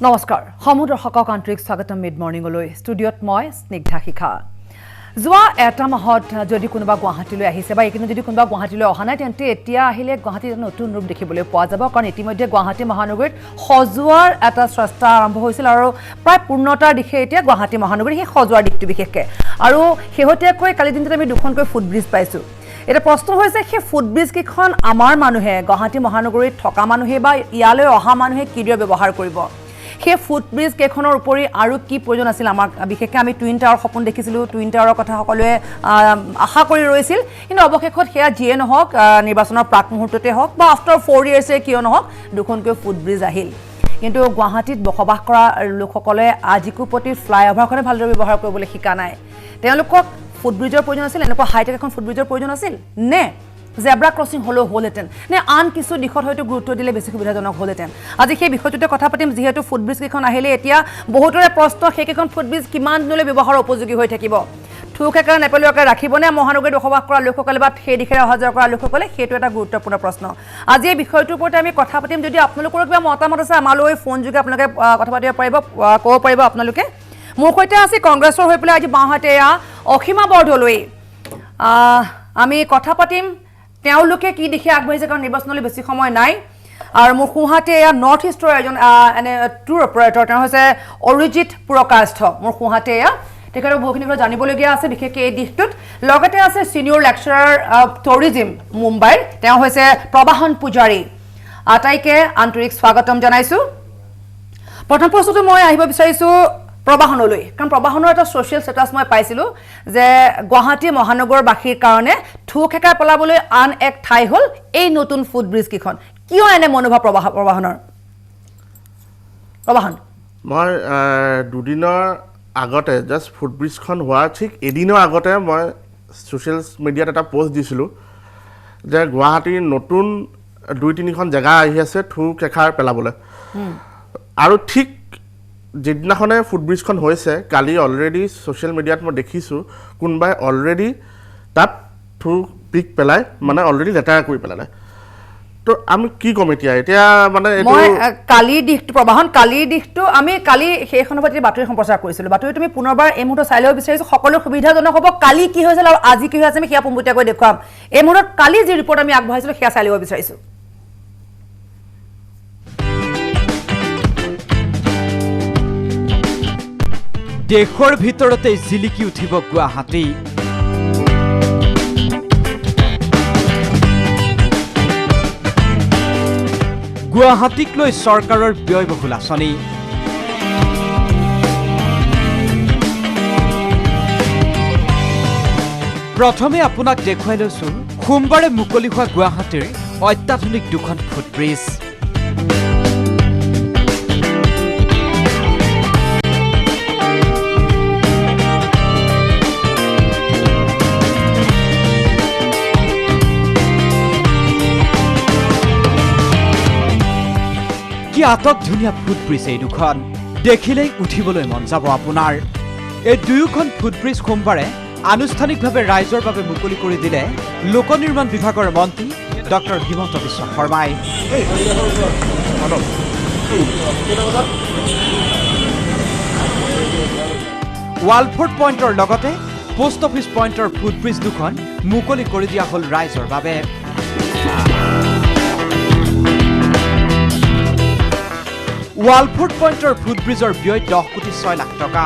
নমস্কাৰ সমুদ্ৰ হকক আন্তৰিক স্বাগতম মিড মৰ্নিংলৈ ষ্টুডিঅ'ত মই স্নিগ্ধা শিখা যোৱা এটা মাহত যদি কোনোবা গুৱাহাটীলৈ আহিছে বা এইখিনি যদি কোনোবা গুৱাহাটীলৈ অহা নাই তেন্তে এতিয়া আহিলে গুৱাহাটীৰ নতুন ৰূপ দেখিবলৈ পোৱা যাব কাৰণ ইতিমধ্যে গুৱাহাটী মহানগৰীত সজোৱাৰ এটা চেষ্টা আৰম্ভ হৈছিল আৰু প্ৰায় পূৰ্ণতাৰ দিশে এতিয়া গুৱাহাটী মহানগৰী সেই সজোৱাৰ দিশটো বিশেষকৈ আৰু শেহতীয়াকৈ কালি দিনটোত আমি দুখনকৈ ফুটব্ৰিজ পাইছোঁ এটা প্ৰশ্ন হৈছে সেই ফুটব্ৰিজ কেইখন আমাৰ মানুহে গুৱাহাটী মহানগৰীত থকা মানুহে বা ইয়ালৈ অহা মানুহে কিদৰে ব্যৱহাৰ কৰিব সেই ফুটব্ৰিজ কেইখনৰ উপৰি আৰু কি প্ৰয়োজন আছিল আমাৰ বিশেষকৈ আমি টুইন টাৱাৰ সপোন দেখিছিলোঁ টুইন টাৱাৰৰ কথা সকলোৱে আশা কৰি ৰৈছিল কিন্তু অৱশেষত সেয়া যিয়ে নহওক নিৰ্বাচনৰ প্ৰাক মুহূৰ্ততে হওক বা আফটাৰ 4 years কিয় নহওক দুখনকৈ ফুটব্ৰিজ আহিল কিন্তু গুৱাহাটীত বসবাস কৰা লোকসকলে আজিকো প্ৰতি ফ্লাইঅভাৰখনে ভালদৰে ব্যৱহাৰ কৰিবলৈ শিকা নাই তেওঁলোকক ফুটব্ৰিজৰ প্ৰয়োজন আছিল এনেকুৱা হাইটেক এখন ফুটব্ৰিজৰ প্ৰয়োজন আছিল নে জেব্ৰা ক্ৰসিং হলহেঁতেন নে আন কিছু দিশত হয়তো গুৰুত্ব দিলে বেছি সুবিধাজনক হলহেঁতেন আজি সেই বিষয়টোতে কথা পাতিম যিহেতু ফুটব্ৰিজ কেইখন আহিলে এতিয়া বহুতৰে প্ৰশ্ন সেইকেইখন ফুটব্ৰিজ কিমান দিনলৈ ব্যৱহাৰৰ উপযোগী হৈ থাকিব ঠুক একেবাৰে নেপেলোৱাকৈ ৰাখিবনে মহানগৰীত বসবাস কৰা লোকসকলে বা সেই দিশে অহা যোৱা কৰা লোকসকলে সেইটো এটা গুৰুত্বপূৰ্ণ প্ৰশ্ন আজি এই বিষয়টোৰ ওপৰতে আমি কথা পাতিম যদি আপোনালোকৰ কিবা মতামত আছে আমালৈ ফোন যোগে আপোনালোকে কথা পাতিব পাৰিব ক'ব পাৰিব আপোনালোকে মোৰ সৈতে আছে কংগ্ৰেছৰ হৈ পেলাই আজি বাওঁহাতে অসীমা বৰদলৈ আমি কথা পাতিম তেওঁলোকে কি দিশে আগবাঢ়িছে কাৰণ নিৰ্বাচনলৈ বেছি সময় নাই আৰু মোৰ সোঁহাতে নৰ্থ ইষ্টৰ এজন এনে টুৰ অপাৰেটৰ তেওঁ হৈছে অৰিজিত পুৰকাষ্ঠ মোৰ সোঁহাতে তেখেতক বহুখিনি কথা জানিবলগীয়া আছে বিশেষকৈ এই দিশটোত লগতে আছে ছিনিয়ৰ লেকচাৰাৰ টুৰিজিম মুম্বাইৰ তেওঁ হৈছে প্ৰবাহন পূজাৰী আটাইকে আন্তৰিক স্বাগতম জনাইছোঁ প্ৰথম প্ৰশ্নটো মই আহিব বিচাৰিছোঁ প্ৰবাহনলৈ কাৰণ প্ৰবাহনৰ এটা ছ'চিয়েল ষ্টেটাছ মই পাইছিলোঁ যে গুৱাহাটী মহানগৰবাসীৰ কাৰণে ঠুক হেকাৰ পেলাবলৈ আন এক ঠাই হ'ল এই নতুন ফুটব্ৰিজ কেইখন কিয় এনে মনোভাৱ প্ৰবাহনৰ প্ৰবাহন মই দুদিনৰ আগতে জাষ্ট ফুটব্ৰিজখন হোৱাৰ ঠিক এদিনৰ আগতে মই ছ'চিয়েল মিডিয়াত এটা পষ্ট দিছিলোঁ যে গুৱাহাটীৰ নতুন 2-3খন জেগা আহি আছে ঠুক হেকাৰ পেলাবলৈ আৰু ঠিক যিদিনাখনে ফুটব্ৰিজখন হৈছে কালি অলৰেডি ছ'চিয়েল মিডিয়াত মই দেখিছোঁ কোনোবাই অলৰেডি তাত থুক পিক পেলাই মানে অলৰেডি লেতেৰা কৰি পেলালে তো আমি কি ক'ম এতিয়া মানে মই কালিৰ দিশটো প্ৰবাহন কালিৰ দিশটো আমি কালি সেইখনৰ প্ৰতি বাতৰি সম্প্ৰচাৰ কৰিছিলোঁ বাতৰি তুমি পুনৰবাৰ এই মুহূৰ্তত চাই ল'ব বিচাৰিছোঁ সকলো সুবিধাজনক হ'ব কালি কি হৈছিল আৰু আজি কি হৈ আছে আমি সেয়া পোনপটীয়াকৈ দেখুৱাম এই মুহূৰ্তত কালি যি ৰিপৰ্ট আমি আগবঢ়াইছিলোঁ সেয়া চাই ল'ব বিচাৰিছোঁ দেশৰ ভিতৰতে জিলিকি উঠিব গুৱাহাটী গুৱাহাটীক লৈ চৰকাৰৰ ব্যয়বহুল আঁচনি প্ৰথমে আপোনাক দেখুৱাই লৈছোঁ সোমবাৰে মুকলি হোৱা গুৱাহাটীৰ অত্যাধুনিক দুখন ফুটব্ৰিজ কি আটক ধুনীয়া ফুটব্ৰিজ এই দুখন দেখিলেই উঠিবলৈ মন যাব আপোনাৰ এই দুয়োখন ফুটব্ৰিজ সোমবাৰে আনুষ্ঠানিকভাৱে ৰাইজৰ বাবে মুকলি কৰি দিলে লোক নিৰ্মাণ বিভাগৰ মন্ত্ৰী ডক্টৰ হিমন্ত বিশ্ব শৰ্মাই ৱালফোৰ্ট পইণ্টৰ লগতে পোষ্ট অফিচ পইণ্টৰ ফুটব্ৰিজ দুখন মুকলি কৰি দিয়া হ'ল ৰাইজৰ বাবে ৱালফোৰ্ট পইণ্টৰ ফুটব্ৰিজৰ ব্যয় 10,06,00,000 টকা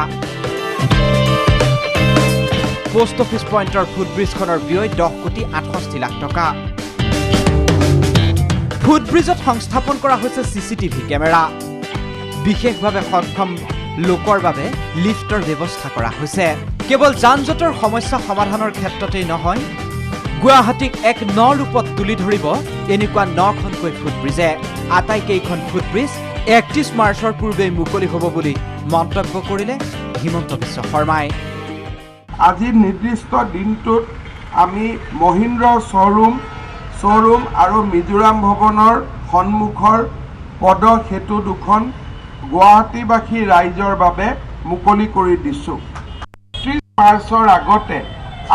পোষ্ট অফিচ পইণ্টৰ ফুটব্ৰিজখনৰ ব্যয় 10,68,00,000 টকা ফুটব্ৰিজত সংস্থাপন কৰা হৈছে CCTV কেমেৰা বিশেষভাৱে সক্ষম লোকৰ বাবে লিফ্টৰ ব্যৱস্থা কৰা হৈছে কেৱল যান-জঁটৰ সমস্যা সমাধানৰ ক্ষেত্ৰতেই নহয় গুৱাহাটীক এক ন ৰূপত তুলি ধৰিব এনেকুৱা 9খনকৈ ফুটব্ৰিজে আটাইকেইখন ফুটব্ৰিজ 31 মাৰ্চৰ পূৰ্বে মুকলি হ'ব বুলি মন্তব্য কৰিলে হিমন্ত বিশ্ব শৰ্মাই আজি নিৰ্দিষ্ট দিনটোত আমি মহিন্দ্ৰ শ্ব'ৰুম আৰু মিজোৰাম ভৱনৰ সন্মুখৰ পদসেতু দুখন গুৱাহাটীবাসী ৰাইজৰ বাবে মুকলি কৰি দিছোঁ 30 মাৰ্চৰ আগতে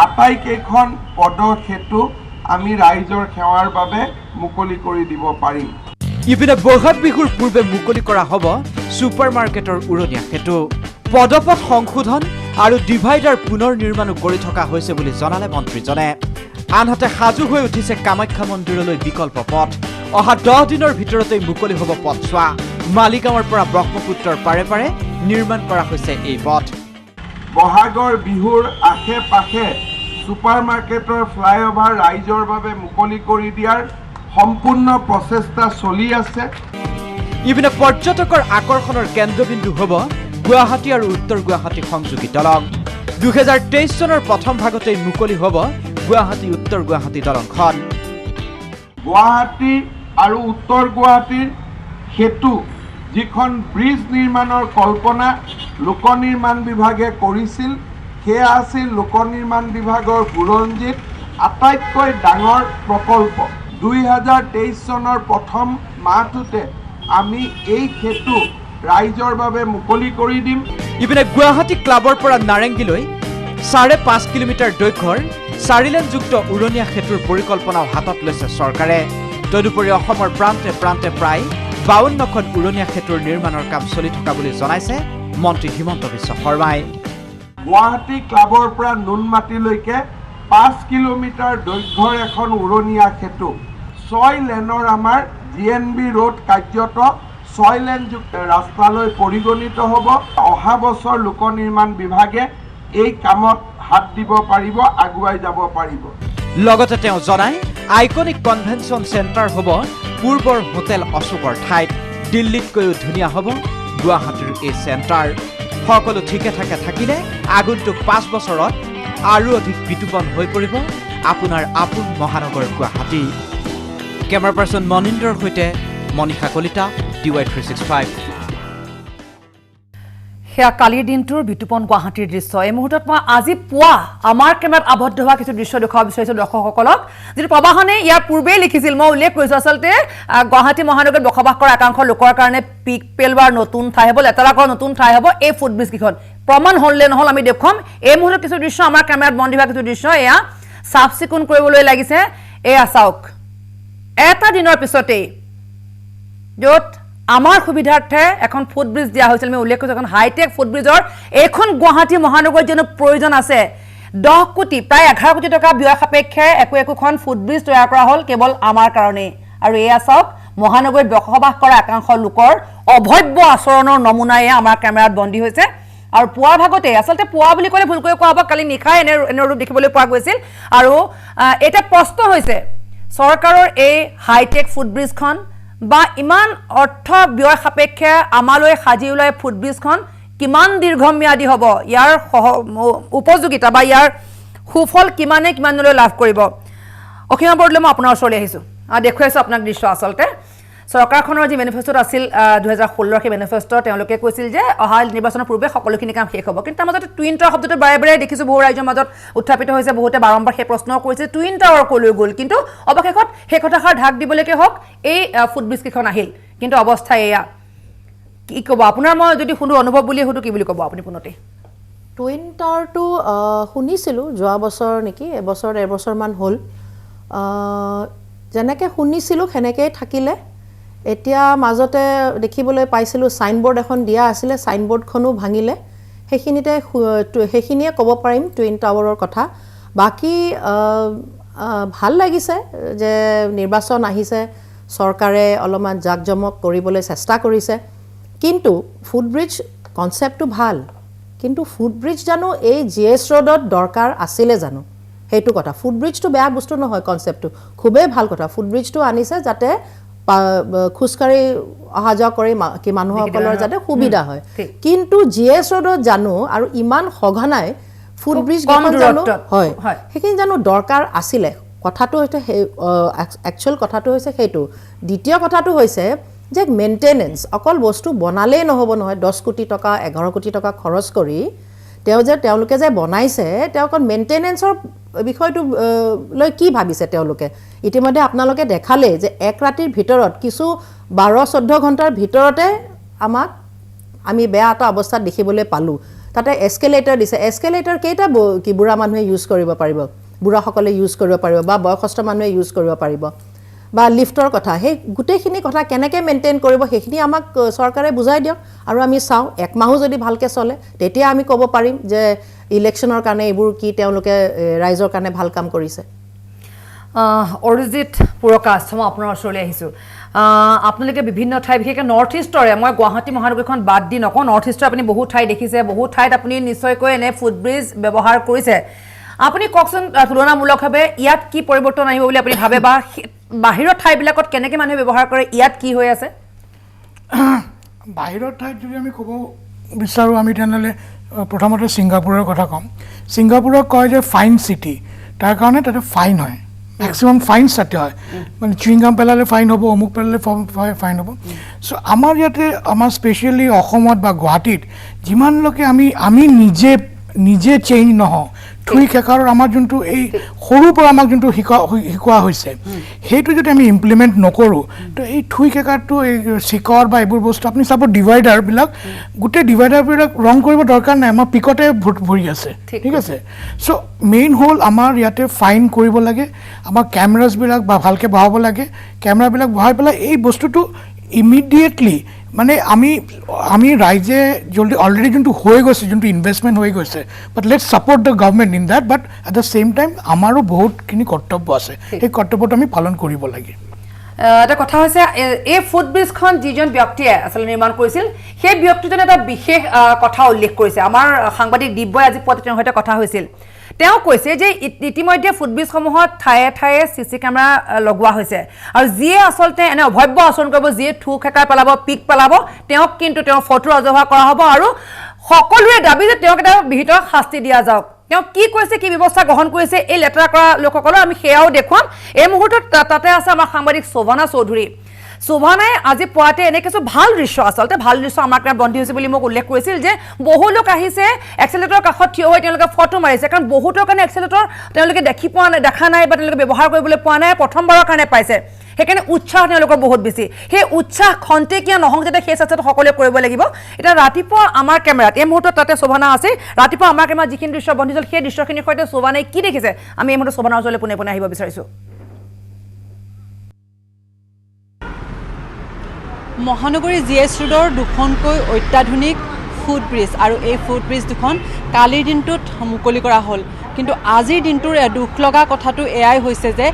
আটাইকেইখন পদসেতু আমি ৰাইজৰ সেৱাৰ বাবে মুকলি কৰি দিব পাৰিম ইপিনে বহাগ বিহুৰ পূৰ্বে মুকলি কৰা হ'ব ছুপাৰ মাৰ্কেটৰ উৰণীয়া সেতু পদপথ সংশোধন আৰু ডিভাইডাৰ পুনৰ নিৰ্মাণো কৰি থকা হৈছে বুলি জনালে মন্ত্ৰীজনে আনহাতে সাজু হৈ উঠিছে কামাখ্যা মন্দিৰলৈ বিকল্প পথ অহা 10 দিনৰ ভিতৰতে মুকলি হ'ব পথছোৱা মালিগাঁৱৰ পৰা ব্ৰহ্মপুত্ৰৰ পাৰে পাৰে নিৰ্মাণ কৰা হৈছে এই পথ বহাগৰ বিহুৰ আশে পাশে ছুপাৰ মাৰ্কেটৰ ফ্লাইঅভাৰ ৰাইজৰ বাবে মুকলি কৰি দিয়াৰ সম্পূৰ্ণ প্ৰচেষ্টা চলি আছে ইপিনে পৰ্যটকৰ আকৰ্ষণৰ কেন্দ্ৰবিন্দু হ'ব গুৱাহাটী আৰু উত্তৰ গুৱাহাটী সংযোগী দলং 2023 চনৰ প্ৰথম ভাগতেই মুকলি হ'ব গুৱাহাটী উত্তৰ গুৱাহাটী দলংখন গুৱাহাটী আৰু উত্তৰ গুৱাহাটীৰ সেতু যিখন ব্ৰিজ নিৰ্মাণৰ কল্পনা লোক নিৰ্মাণ বিভাগে কৰিছিল সেয়া আছিল লোক নিৰ্মাণ বিভাগৰ বুৰঞ্জীত আটাইতকৈ ডাঙৰ প্ৰকল্প 2023 চনৰ প্ৰথম মাহটোতে আমি এই সেতু ৰাইজৰ বাবে মুকলি কৰি দিম ইপিনে গুৱাহাটী ক্লাবৰ পৰা নাৰেংগীলৈ 5.5 কিলোমিটাৰ দৈৰ্ঘ্যৰ 4 লেনযুক্ত উৰণীয়া সেতুৰ পৰিকল্পনাও হাতত লৈছে চৰকাৰে তদুপৰি অসমৰ প্ৰান্তে প্ৰান্তে প্ৰায় 52খন উৰণীয়া সেতুৰ নিৰ্মাণৰ কাম চলি থকা বুলি জনাইছে মন্ত্ৰী হিমন্ত বিশ্ব শৰ্মাই গুৱাহাটী ক্লাবৰ পৰা নুনমাটিলৈকে 5 কিলোমিটাৰ দৈৰ্ঘ্যৰ এখন উৰণীয়া সেতু 6 লেনৰ আমাৰ জিএনবি ৰোড কাৰ্যত 6 লেনযুক্ত ৰাস্তালৈ পৰিগণিত হ'ব অহা বছৰ লোক নিৰ্মাণ বিভাগে এই কামত হাত দিব পাৰিব আগুৱাই যাব পাৰিব লগতে তেওঁ জনায় আইকনিক কনভেনশ্যন চেণ্টাৰ হ'ব পূৰ্বৰ হোটেল অশোকৰ ঠাইত দিল্লীতকৈও ধুনীয়া হ'ব গুৱাহাটীৰ এই চেণ্টাৰ সকলো ঠিকে থাকে থাকিলে আগন্তুক 5 বছৰত আৰু অধিক বিতুপন হৈ পৰিব আপোনাৰ আপোন মহানগৰ গুৱাহাটী কেমেৰা পাৰ্চন মনিন্দৰ সৈতে মনিষা কলিতা DY365 সেয়া কালিৰ দিনটোৰ বিতুপন গুৱাহাটীৰ দৃশ্য এই মুহূৰ্তত মই আজি পুৱা আমাৰ কেমেৰাত আবদ্ধ হোৱা কিছু দৃশ্য দেখুৱাব বিচাৰিছোঁ দৰ্শকসকলক যিটো প্ৰবাহনে ইয়াৰ পূৰ্বেই লিখিছিল মই উল্লেখ কৰিছোঁ আচলতে গুৱাহাটী মহানগৰত বসবাস কৰা একাংশ লোকৰ কাৰণে পিক পেলোৱাৰ নতুন ঠাই হ'ব লেতেৰা কৰা নতুন ঠাই হ'ব এই ফুটব্ৰিজ কেইখন প্ৰমাণ হ'লে নহ'ল আমি দেখুৱাম এই মুহূৰ্তত কিছু দৃশ্য আমাৰ কেমেৰাত বন্দী হোৱা কিছু দৃশ্য এয়া চাফ চিকুণ কৰিবলৈ লাগিছে এয়া চাওক এটা দিনৰ পিছতেই য'ত আমাৰ সুবিধাৰ্থে এখন ফুটব্ৰিজ দিয়া হৈছিল আমি উল্লেখ কৰিছোঁ এখন হাইটেক ফুটব্ৰিজৰ এইখন গুৱাহাটী মহানগৰত যেন প্ৰয়োজন আছে 10 কোটি প্ৰায় 11 কোটি টকা ব্যয় সাপেক্ষে একোখন ফুটব্ৰিজ তৈয়াৰ কৰা হ'ল কেৱল আমাৰ কাৰণে আৰু এয়া চাওক মহানগৰত বসবাস কৰা একাংশ লোকৰ অভব্য আচৰণৰ নমুনা এয়া আমাৰ কেমেৰাত বন্দী হৈছে আৰু পুৱা ভাগতে আচলতে পুৱা বুলি ক'লে ভুল কৰি কোৱা হ'ব কালি নিশাই এনে ৰূপ দেখিবলৈ পোৱা গৈছিল আৰু এটা প্ৰশ্ন হৈছে চৰকাৰৰ এই হাইটেক ফুটব্ৰিজখন বা ইমান অৰ্থ ব্যয় সাপেক্ষে আমালৈ সাজি ওলাই ফুটব্ৰিজখন কিমান দীৰ্ঘম্যাদী হ'ব ইয়াৰ উপযোগিতা বা ইয়াৰ সুফল কিমানলৈ লাভ কৰিব অসীমা বৰদলৈ মই আপোনাৰ ওচৰলৈ আহিছোঁ দেখুৱাইছোঁ আপোনাক দৃশ্য আচলতে চৰকাৰখনৰ যি মেনিফেষ্টোত আছিল 2016 সেই মেনিফেষ্টো তেওঁলোকে কৈছিল যে অহা নিৰ্বাচনৰ পূৰ্বে সকলোখিনি কাম শেষ হ'ব কিন্তু তাৰ মাজতে টুইন টাৱাৰ শব্দটো বাৰে বাৰে দেখিছোঁ বহু ৰাজ্যৰ মাজত উত্থাপিত হৈছে বহুতে বাৰম্বাৰ সেই প্ৰশ্ন কৰিছে টুইন টাৱাৰ ক'লৈ গ'ল কিন্তু অৱশেষত সেই কথাষাৰ ঢাক দিবলৈকে হওক এই ফুটব্ৰিজ কেইখন আহিল কিন্তু অৱস্থা এয়া কি ক'ব আপোনাৰ মই যদি শুনো অনুভৱ বুলি সুধো কি বুলি ক'ব আপুনি পুনতে টুইন টাৱাৰটো শুনিছিলোঁ যোৱা বছৰ নেকি এবছৰ ডেৰ বছৰমান হ'ল যেনেকৈ শুনিছিলোঁ সেনেকৈয়ে থাকিলে এতিয়া মাজতে দেখিবলৈ পাইছিলোঁ সাইনবোৰ্ড এখন দিয়া আছিলে সাইনবোৰ্ডখনো ভাঙিলে সেইখিনিয়ে ক'ব পাৰিম টুইন টাৱাৰৰ কথা বাকী ভাল লাগিছে যে নিৰ্বাচন আহিছে চৰকাৰে অলপমান জাকজমক কৰিবলৈ চেষ্টা কৰিছে কিন্তু ফুটব্ৰিজ কনচেপ্টটো ভাল কিন্তু ফুটব্ৰিজ জানো এই জিএছ ৰোডত দৰকাৰ আছিলে জানো সেইটো কথা ফুটব্ৰিজটো বেয়া বস্তু নহয় কনচেপ্টটো খুবেই ভাল কথা ফুটব্ৰিজটো আনিছে যাতে খুচকাৰি অহা যোৱা কৰি কি মানুহসকলৰ যাতে সুবিধা হয় কিন্তু জিএছ ৰোডত জানো আৰু ইমান সঘনাই ফুটব্ৰিজ জানো হয় সেইখিনি জানো দৰকাৰ আছিলে কথাটো হৈছে একচুৱেল কথাটো হৈছে সেইটো দ্বিতীয় কথাটো হৈছে যে মেইনটেনেন্স অকল বস্তু বনালেই নহ'ব নহয় 10 কোটি টকা 11 কোটি টকা খৰচ কৰি তেওঁলোকে যে বনাইছে তেওঁ অকল মেইনটেনেন্সৰ বিষয়টো লৈ কি ভাবিছে তেওঁলোকে ইতিমধ্যে আপোনালোকে দেখালে যে এক ৰাতিৰ ভিতৰত কিছু 12-14 ঘণ্টাৰ ভিতৰতে আমি বেয়া এটা অৱস্থাত দেখিবলৈ পালোঁ তাতে এস্কেলেটৰ দিছে এস্কেলেটৰ কেইটা বুঢ়া মানুহে ইউজ কৰিব পাৰিব বুঢ়াসকলে ইউজ কৰিব পাৰিব বা বয়সস্থ মানুহে ইউজ কৰিব পাৰিব বা লিফ্টৰ কথা সেই গোটেইখিনি কথা কেনেকৈ মেইনটেইন কৰিব সেইখিনি আমাক চৰকাৰে বুজাই দিয়ক আৰু আমি চাওঁ 1 মাহো যদি ভালকৈ চলে তেতিয়া আমি ক'ব পাৰিম যে ইলেকশ্যনৰ কাৰণে এইবোৰ কি তেওঁলোকে ৰাইজৰ কাৰণে ভাল কাম কৰিছে অৰিজিত পুৰকাশ মই আপোনাৰ ওচৰলৈ আহিছোঁ আপোনালোকে বিভিন্ন ঠাই বিশেষকৈ নৰ্থ ইষ্টৰে মই গুৱাহাটী মহানগৰীখন বাদ দি নকওঁ নৰ্থ ইষ্টৰ আপুনি বহু ঠাই দেখিছে বহু ঠাইত আপুনি নিশ্চয়কৈ এনে ফুটব্ৰিজ ব্যৱহাৰ কৰিছে আপুনি কওকচোন তুলনামূলকভাৱে ইয়াত কি পৰিৱৰ্তন আহিব বুলি আপুনি ভাবে বা বাহিৰৰ ঠাইবিলাকত কেনেকৈ মানুহে ব্যৱহাৰ কৰে ইয়াত কি হৈ আছে বাহিৰৰ ঠাইত যদি আমি ক'ব বিচাৰোঁ আমি তেনেহ'লে প্ৰথমতে ছিংগাপুৰৰ কথা ক'ম ছিংগাপুৰক কয় যে ফাইন চিটি তাৰ কাৰণে তাতে ফাইন হয় মেক্সিমাম ফাইন তাতে হয় মানে চুইংগাম পেলালে ফাইন হ'ব অমুক পেলালে ফাইন হ'ব চ' আমাৰ ইয়াতে আমাৰ স্পেচিয়েলি অসমত বা গুৱাহাটীত যিমানলৈকে আমি নিজে চেঞ্জ নহওঁ থুই খেকাৰৰ আমাৰ যোনটো এই সৰুৰ পৰা আমাক যোনটো শিকোৱা হৈছে সেইটো যদি আমি ইমপ্লিমেণ্ট নকৰোঁ তো এই থুই খেকাৰটো এই চিকৰ বা এইবোৰ বস্তু আপুনি চাব ডিভাইডাৰবিলাক গোটেই ডিভাইডাৰবিলাক ৰং কৰিব দৰকাৰ নাই আমাৰ পিকতে ভৰি আছে ঠিক আছে চ' মেইন হ'ল আমাৰ ইয়াতে ফাইন কৰিব লাগে আমাৰ কেমেৰাছবিলাক বা ভালকৈ বহাব লাগে কেমেৰাবিলাক বহাই পেলাই এই বস্তুটো ইমিডিয়েটলি মানে আমি ৰাইজে জলদি অলৰেডি যোনটো হৈ গৈছে যোনটো ইনভেষ্টমেণ্ট হৈ গৈছে but let's support the government in that but at the same time আমাৰো বহুতখিনি কৰ্তব্য আছে সেই কৰ্তব্যটো আমি পালন কৰিব লাগে এটা কথা হৈছে এই ফুটব্ৰিজখন যিজন ব্যক্তিয়ে আচলতে নিৰ্মাণ কৰিছিল সেই ব্যক্তিজনে এটা বিশেষ কথা উল্লেখ কৰিছে আমাৰ সাংবাদিক দিব্যই আজি পুৱাতে তেওঁৰ সৈতে কথা হৈছিল তেওঁ কৈছে যে ইতিমধ্যে ফুটব্ৰিজসমূহত ঠায়ে ঠায়ে চিচি কেমেৰা লগোৱা হৈছে আৰু যিয়ে আচলতে এনে অভব্য আচৰণ কৰিব যিয়ে থু খেকাৰ পেলাব পিক পেলাব তেওঁক কিন্তু তেওঁৰ ফটো ৰাজহুৱা কৰা হ'ব আৰু সকলোৰে দাবী যে তেওঁক এটা বিহিত শাস্তি দিয়া যাওক তেওঁ কি কৈছে কি ব্যৱস্থা গ্ৰহণ কৰিছে এই লেতেৰা কৰা লোকসকলক আমি সেয়াও দেখুৱাম এই মুহূৰ্তত তাতে আছে আমাৰ সাংবাদিক শোভনা চৌধুৰী শোভনাই আজি পুৱাতে এনে কিছু ভাল দৃশ্য আচলতে ভাল দৃশ্য আমাৰ কাৰণে বন্দী হৈছে বুলি মোক উল্লেখ কৰিছিল যে বহু লোক আহিছে এক্সেলেটৰৰ কাষত থিয় হৈ তেওঁলোকে ফটো মাৰিছে কাৰণ বহুতৰ কাৰণে এক্সেলেটৰ তেওঁলোকে দেখা নাই বা তেওঁলোকে ব্যৱহাৰ কৰিবলৈ পোৱা নাই প্ৰথমবাৰৰ কাৰণে পাইছে সেইকাৰণে উৎসাহ তেওঁলোকৰ বহুত বেছি সেই উৎসাহ খন্তেকীয়া নহওক যাতে সেই চেষ্টাটো সকলোৱে কৰিব লাগিব এতিয়া ৰাতিপুৱা আমাৰ কেমেৰাত এই মুহূৰ্তত তাতে শোভনা আছে ৰাতিপুৱা আমাৰ কেমেৰাত যিখিনি দৃশ্য বন্দী হ'ল সেই দৃশ্যখিনিৰ সৈতে শোভনাই কি দেখিছে আমি এই মুহূৰ্তত শোভনাৰ ওচৰলৈ পোনে পোনে আহিব বিচাৰিছোঁ মহানগৰী জিএছ ৰোডৰ দুখনকৈ অত্যাধুনিক ফুটব্ৰিজ আৰু এই ফুটব্ৰিজ দুখন কালিৰ দিনটোত মুকলি কৰা হ'ল কিন্তু আজিৰ দিনটোৰ দুখ লগা কথাটো এয়াই হৈছে যে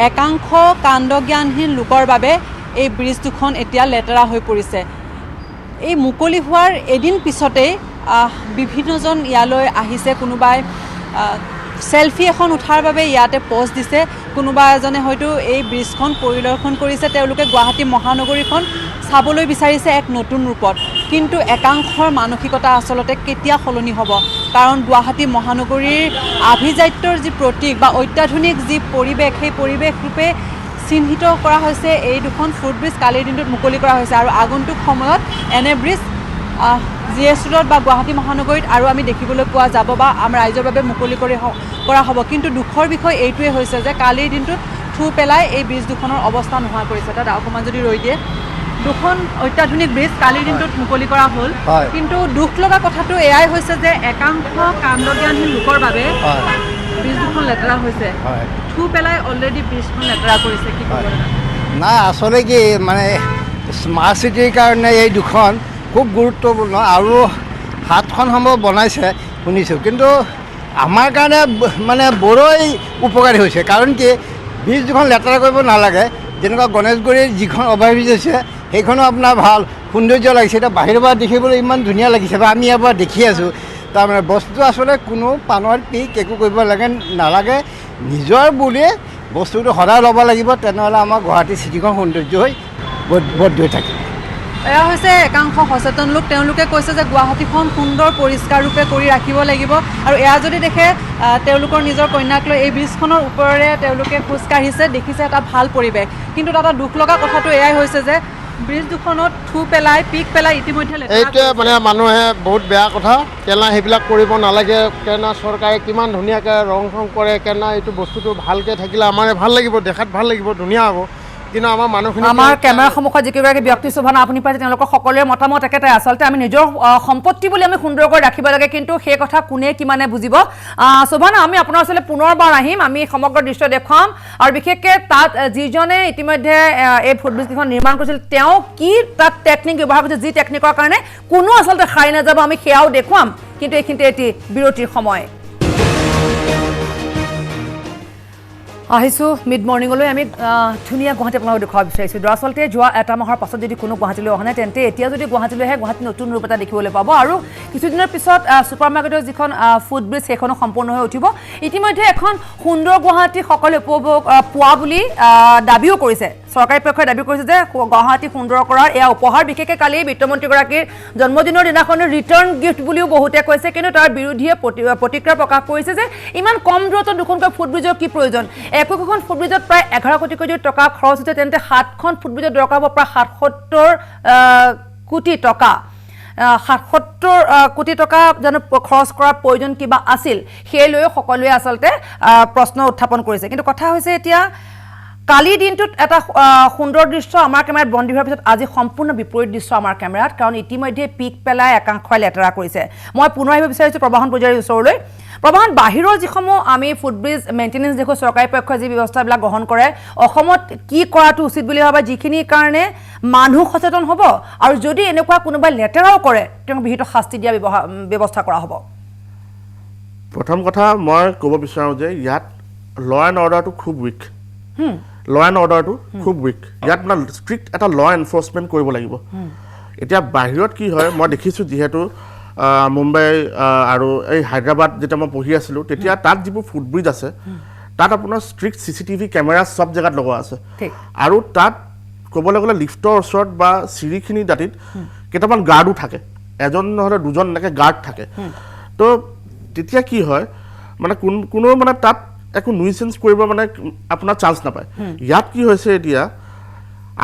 একাংশ কাণ্ডজ্ঞানহীন লোকৰ বাবে এই ব্ৰিজ দুখন এতিয়া লেতেৰা হৈ পৰিছে এই মুকলি হোৱাৰ এদিন পিছতেই বিভিন্নজন ইয়ালৈ আহিছে কোনোবাই সেলফি এখন উঠাৰ বাবে ইয়াতে পোষ্ট দিছে কোনোবা এজনে হয়তো এই ব্ৰিজখন পৰিদৰ্শন কৰিছে তেওঁলোকে গুৱাহাটী মহানগৰীখন চাবলৈ বিচাৰিছে এক নতুন ৰূপত কিন্তু একাংশৰ মানসিকতা আচলতে কেতিয়া সলনি হ'ব কাৰণ গুৱাহাটী মহানগৰীৰ আভিজাত্যৰ যি প্ৰতীক বা অত্যাধুনিক যি পৰিৱেশ সেই পৰিৱেশ ৰূপে চিহ্নিত কৰা হৈছে এই দুখন ফুটব্ৰিজ কালিৰ দিনটোত মুকলি কৰা হৈছে আৰু আগন্তুক সময়ত এনে ব্ৰিজ জিএছ ৰোডত বা গুৱাহাটী মহানগৰীত আৰু আমি দেখিবলৈ পোৱা যাব বা আমাৰ ৰাইজৰ বাবে মুকলি কৰা হ'ব কিন্তু দুখৰ বিষয় এইটোৱে হৈছে যে কালিৰ দিনটোত থু পেলাই এই ব্ৰিজ দুখনৰ অৱস্থা নোহোৱা কৰিছে তাত অকণমান যদি ৰৈ দিয়ে দুখন অত্যাধুনিক ব্ৰিজ কালিৰ দিনটোত মুকলি কৰা হ'ল কিন্তু দুখ লগা কথাটো এয়াই হৈছে যে একাংশ কাণ্ডজ্ঞানহীন লোকৰ বাবে ব্ৰিজ দুখন লেতেৰা হৈছে থু পেলাই অলৰেডি ব্ৰিজখন লেতেৰা কৰিছে কি ক'ব নাই আচলতে কি মানে স্মাৰ্ট চিটিৰ কাৰণে এই দুখন খুব গুৰুত্বপূৰ্ণ আৰু 7খন সম্ভৱ বনাইছে শুনিছোঁ কিন্তু আমাৰ কাৰণে মানে বড়ই উপকাৰী হৈছে কাৰণ কি ব্ৰিজ দুখন লেতেৰা কৰিব নালাগে যেনেকুৱা গণেশগুৰিৰ যিখন অভাৰব্ৰিজ হৈছে সেইখনো আপোনাৰ ভাল সৌন্দৰ্য লাগিছে এতিয়া বাহিৰৰ পৰা দেখিবলৈ ইমান ধুনীয়া লাগিছে বা আমি ইয়াৰ পৰা দেখি আছোঁ তাৰমানে বস্তুটো আচলতে কোনো পানৰ পিক একো কৰিব নালাগে নিজৰ বুলিয়ে বস্তুটো সদায় ল'ব লাগিব তেনেহ'লে আমাৰ গুৱাহাটী চিটিখন সৌন্দৰ্য হৈ বদ্ধ হৈ থাকে এয়া হৈছে একাংশ সচেতন লোক তেওঁলোকে কৈছে যে গুৱাহাটীখন সুন্দৰ পৰিষ্কাৰ ৰূপে কৰি ৰাখিব লাগিব আৰু এয়া যদি দেখে তেওঁলোকৰ নিজৰ কন্যাক লৈ এই ব্ৰিজখনৰ ওপৰেৰে তেওঁলোকে খোজকাঢ়িছে দেখিছে এটা ভাল পৰিৱেশ কিন্তু এটা দুখ লগা কথাটো এয়াই হৈছে যে ব্ৰিজ দুখনত থু পেলাই পিক পেলাই ইতিমধ্যে এইটোৱে মানে মানুহে বহুত বেয়া কথা কেনা সেইবিলাক কৰিব নালাগে কেনা চৰকাৰে কিমান ধুনীয়াকৈ ৰং চং কৰে কেনা এইটো বস্তুটো ভালকৈ থাকিলে আমাৰে ভাল লাগিব দেখাত ভাল লাগিব ধুনীয়া হ'ব কিন্তু আমাৰ মানুহখিনি আমাৰ কেমেৰা সন্মুখত যিকেইগৰাকী ব্যক্তি শোভনা আপুনি পাইছে তেওঁলোকৰ সকলোৰে মতামত একেটাই আচলতে আমি নিজৰ সম্পত্তি বুলি আমি সুন্দৰকৈ ৰাখিব লাগে কিন্তু সেই কথা কোনে কিমানে বুজিব শোভনা আমি আপোনাৰ ওচৰলৈ পুনৰবাৰ আহিম আমি সমগ্ৰ দৃশ্য দেখুৱাম আৰু বিশেষকৈ তাত যিজনে ইতিমধ্যে এই ফুটব্ৰিজকেইখন নিৰ্মাণ কৰিছিল তেওঁ কি তাত টেকনিক ব্যৱহাৰ কৰিছে যি টেকনিকৰ কাৰণে কোনো আচলতে সাৰি নাযাব আমি সেয়াও দেখুৱাম কিন্তু এইখিনিতে এটি বিৰতিৰ সময় আহিছোঁ মিড মৰ্ণিঙলৈ আমি ধুনীয়া গুৱাহাটী আপোনালোকক দেখুৱাব বিচাৰিছোঁ দৰাচলতে যোৱা এটা মাহৰ পাছত যদি কোনো গুৱাহাটীলৈ অহা নাই তেন্তে এতিয়া যদি গুৱাহাটীলৈ আহে গুৱাহাটী নতুন ৰূপ এটা দেখিবলৈ পাব আৰু কিছুদিনৰ পিছত ছুপাৰ মাৰ্কেটৰ যিখন ফুটব্ৰিজ সেইখনো সম্পূৰ্ণ হৈ উঠিব ইতিমধ্যে এখন সুন্দৰ গুৱাহাটী সকলোৱে উপভোগ পোৱা বুলি দাবীও কৰিছে চৰকাৰী পক্ষই দাবী কৰিছে যে গুৱাহাটী সুন্দৰ কৰাৰ এয়া উপহাৰ বিশেষকৈ কালি বিত্তমন্ত্ৰীগৰাকীৰ জন্মদিনৰ দিনাখনৰ ৰিটাৰ্ণ গিফ্ট বুলিও বহুতে কৈছে কিন্তু তাৰ বিৰোধীয়ে প্ৰতিক্ৰিয়া প্ৰকাশ কৰিছে যে ইমান কম দূৰত্বত দুখনকৈ ফুটব্ৰিজৰ কি প্ৰয়োজন একোখন ফুটব্ৰিজত প্ৰায় 11 কোটি টকা খৰচ হৈছে তেন্তে 7খন ফুটব্ৰিজত দৰকাৰ হ'ব প্ৰায় 77 কোটি টকা 77 কোটি টকা জানো খৰচ কৰাৰ প্ৰয়োজন কিবা আছিল সেই লৈ সকলোৱে আচলতে প্ৰশ্ন উত্থাপন কৰিছে কিন্তু কথা হৈছে এতিয়া কালি দিনটোত এটা সুন্দৰ দৃশ্য আমাৰ কেমেৰাত বন্দী হোৱাৰ পিছত আজি সম্পূৰ্ণ বিপৰীত দৃশ্য আমাৰ কেমেৰাত কাৰণ ইতিমধ্যে পিক পেলাই একাংশই লেতেৰা কৰিছে মই পুনৰ আহিব বিচাৰিছোঁ প্ৰবাহন পূজাৰীৰ ওচৰলৈ প্ৰবাহন বাহিৰৰ যিসমূহ আমি ফুটব্ৰিজ মেইনটেনেন্স দেখো চৰকাৰী পক্ষই যি ব্যৱস্থাবিলাক গ্ৰহণ কৰে অসমত কি কৰাটো উচিত বুলি ভাবে যিখিনিৰ কাৰণে মানুহ সচেতন হ'ব আৰু যদি এনেকুৱা কোনোবাই লেতেৰাও কৰে তেওঁক বিহিত শাস্তি দিয়া ব্যৱস্থা কৰা হ'ব প্ৰথম কথা মই ক'ব বিচাৰোঁ যে ইয়াত ল এণ্ড অৰ্ডাৰটো খুব উইক ল এণ্ড অৰ্ডাৰটো খুব উইক ইয়াত মানে ষ্ট্ৰিক্ট এটা ল এনফৰ্চমেণ্ট কৰিব লাগিব এতিয়া বাহিৰত কি হয় মই দেখিছোঁ যিহেতু মুম্বাই আৰু এই হায়দৰাবাদ যেতিয়া মই পঢ়ি আছিলোঁ তেতিয়া তাত যিবোৰ ফুটব্ৰিজ আছে তাত আপোনাৰ ষ্ট্ৰিক্ট CCTV কেমেৰা চব জেগাত লগোৱা আছে আৰু তাত ক'বলৈ গ'লে লিফ্টৰ ওচৰত বা চিৰিখিনিৰ দাঁতিত কেইটামান গাৰ্ডো থাকে এজন নহ'লে দুজন এনেকৈ গাৰ্ড থাকে তো তেতিয়া কি হয় মানে কোনো মানে তাত একো নুইচেঞ্চ কৰিব মানে আপোনাৰ চান্স নাপায় ইয়াত কি হৈছে এতিয়া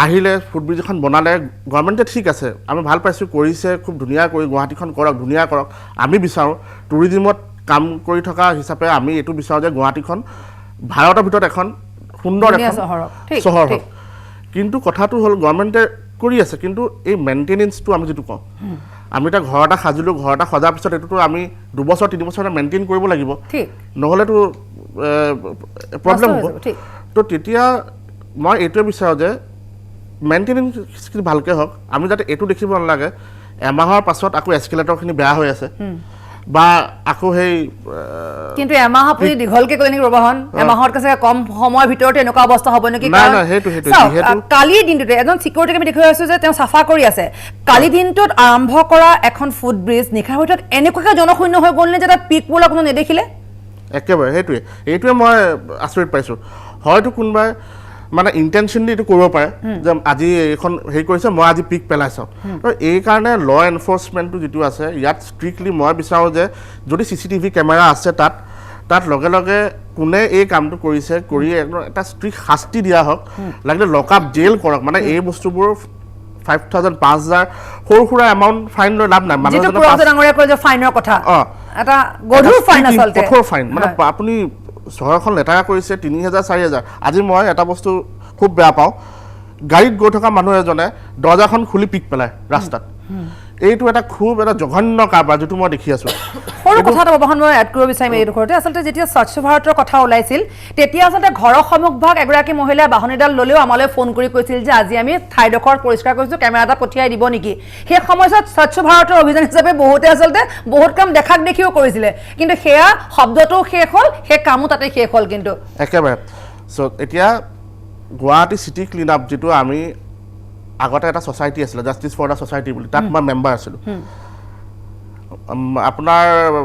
আহিলে ফুটব্ৰিজ এখন বনালে গভৰ্ণমেণ্টে ঠিক আছে আমি ভাল পাইছোঁ কৰিছে খুব ধুনীয়া কৰি গুৱাহাটীখন কৰক ধুনীয়া কৰক আমি বিচাৰোঁ টুৰিজিমত কাম কৰি থকা হিচাপে আমি এইটো বিচাৰোঁ যে গুৱাহাটীখন ভাৰতৰ ভিতৰত এখন সুন্দৰ এখন চহৰ হওক কিন্তু কথাটো হ'ল গভৰ্ণমেণ্টে কৰি আছে কিন্তু এই মেইনটেনেন্সটো আমি যিটো কওঁ আমি এটা ঘৰ এটা সাজিলোঁ ঘৰ এটা সজাৰ পিছত এইটোতো আমি 2 বছৰ 3 বছৰ মেইনটেইন কৰিব লাগিব নহ'লেতো প্ৰব্লেম হ'ব তো তেতিয়া মই এইটোৱে বিচাৰোঁ যে মেইনটেনেন্স ভালকৈ হওক আমি যাতে এইটো দেখিব নালাগে এমাহৰ পাছত আকৌ এস্কেলেটৰখিনি বেয়া হৈ আছে বা আকৌ সেই কিন্তু এমাহ আপুনি দীঘলকৈ ক'লে নেকি প্ৰবাহন এমাহত কৈছে কম সময়ৰ ভিতৰতে এনেকুৱা অৱস্থা হ'ব নেকি কালিৰ দিনটোতে এজন চিকিউৰিটিক আমি দেখুৱাই আছোঁ যে তেওঁ চাফা কৰি আছে কালি দিনটোত আৰম্ভ কৰা এখন ফুটব্ৰিজ নিশাৰ ভিতৰত এনেকুৱাকৈ জনশূন্য হৈ গ'ল নে যে তাত পিক বোলা কোনো নেদেখিলে একেবাৰে এইটোৱে মই আচৰিত পাইছোঁ হয়তো কোনোবাই মানে ইণ্টেনশ্যনলি এইটো কৰিব পাৰে যে আজি এইখন হেৰি কৰিছে মই আজি পিক পেলাই চাওঁ তো এইকাৰণে ল এনফৰ্চমেণ্টটো যিটো আছে ইয়াত ষ্ট্ৰিক্টলি মই বিচাৰোঁ যে যদি CCTV কেমেৰা আছে তাত লগে লগে কোনে এই কামটো কৰিছে কৰি এটা ষ্ট্ৰিক্ট শাস্তি দিয়া হওক লাগিলে লকআপ জেইল কৰক মানে এই বস্তুবোৰ 5,000 5,000 সৰু সুৰা এমাউণ্ট ফাইন লৈ লাভ নাই কঠোৰ ফাইন মানে আপুনি চহৰখন লেতেৰা কৰিছে 3,000 4,000 আজি মই এটা বস্তু খুব বেয়া পাওঁ গাড়ীত গৈ থকা মানুহ এজনে দৰ্জাখন খুলি পিক পেলায় ৰাস্তাত এইটো এটা খুব এটা জঘন্য কাৰবাৰ যিটো মই দেখি আছোঁ সৰু কথা এটা প্ৰবাহন মই এড কৰিব বিচাৰিম এই ডোখৰতে আচলতে যেতিয়া স্বচ্ছ ভাৰতৰ কথা ওলাইছিল তেতিয়া আচলতে ঘৰৰ সন্মুখভাগ এগৰাকী মহিলাই বাহনীডাল ল'লেও আমালৈ ফোন কৰি কৈছিল যে আজি আমি ঠাইডোখৰ পৰিষ্কাৰ কৰিছোঁ কেমেৰা এটা পঠিয়াই দিব নেকি সেই সময়ছোৱাত স্বচ্ছ ভাৰতৰ অভিযান হিচাপে বহুতে আচলতে বহুত কাম দেখাক দেখিও কৰিছিলে কিন্তু সেয়া শব্দটোও শেষ হ'ল সেই কামো তাতে শেষ হ'ল কিন্তু একেবাৰে চ' এতিয়া গুৱাহাটী চিটি ক্লিন আপ যিটো আমি আগতে এটা ছ'চাইটি আছিলে জাষ্টিছ ফৰ দ্য ছ'চাইটি বুলি তাত মই মেম্বাৰ আছিলোঁ আপোনাৰ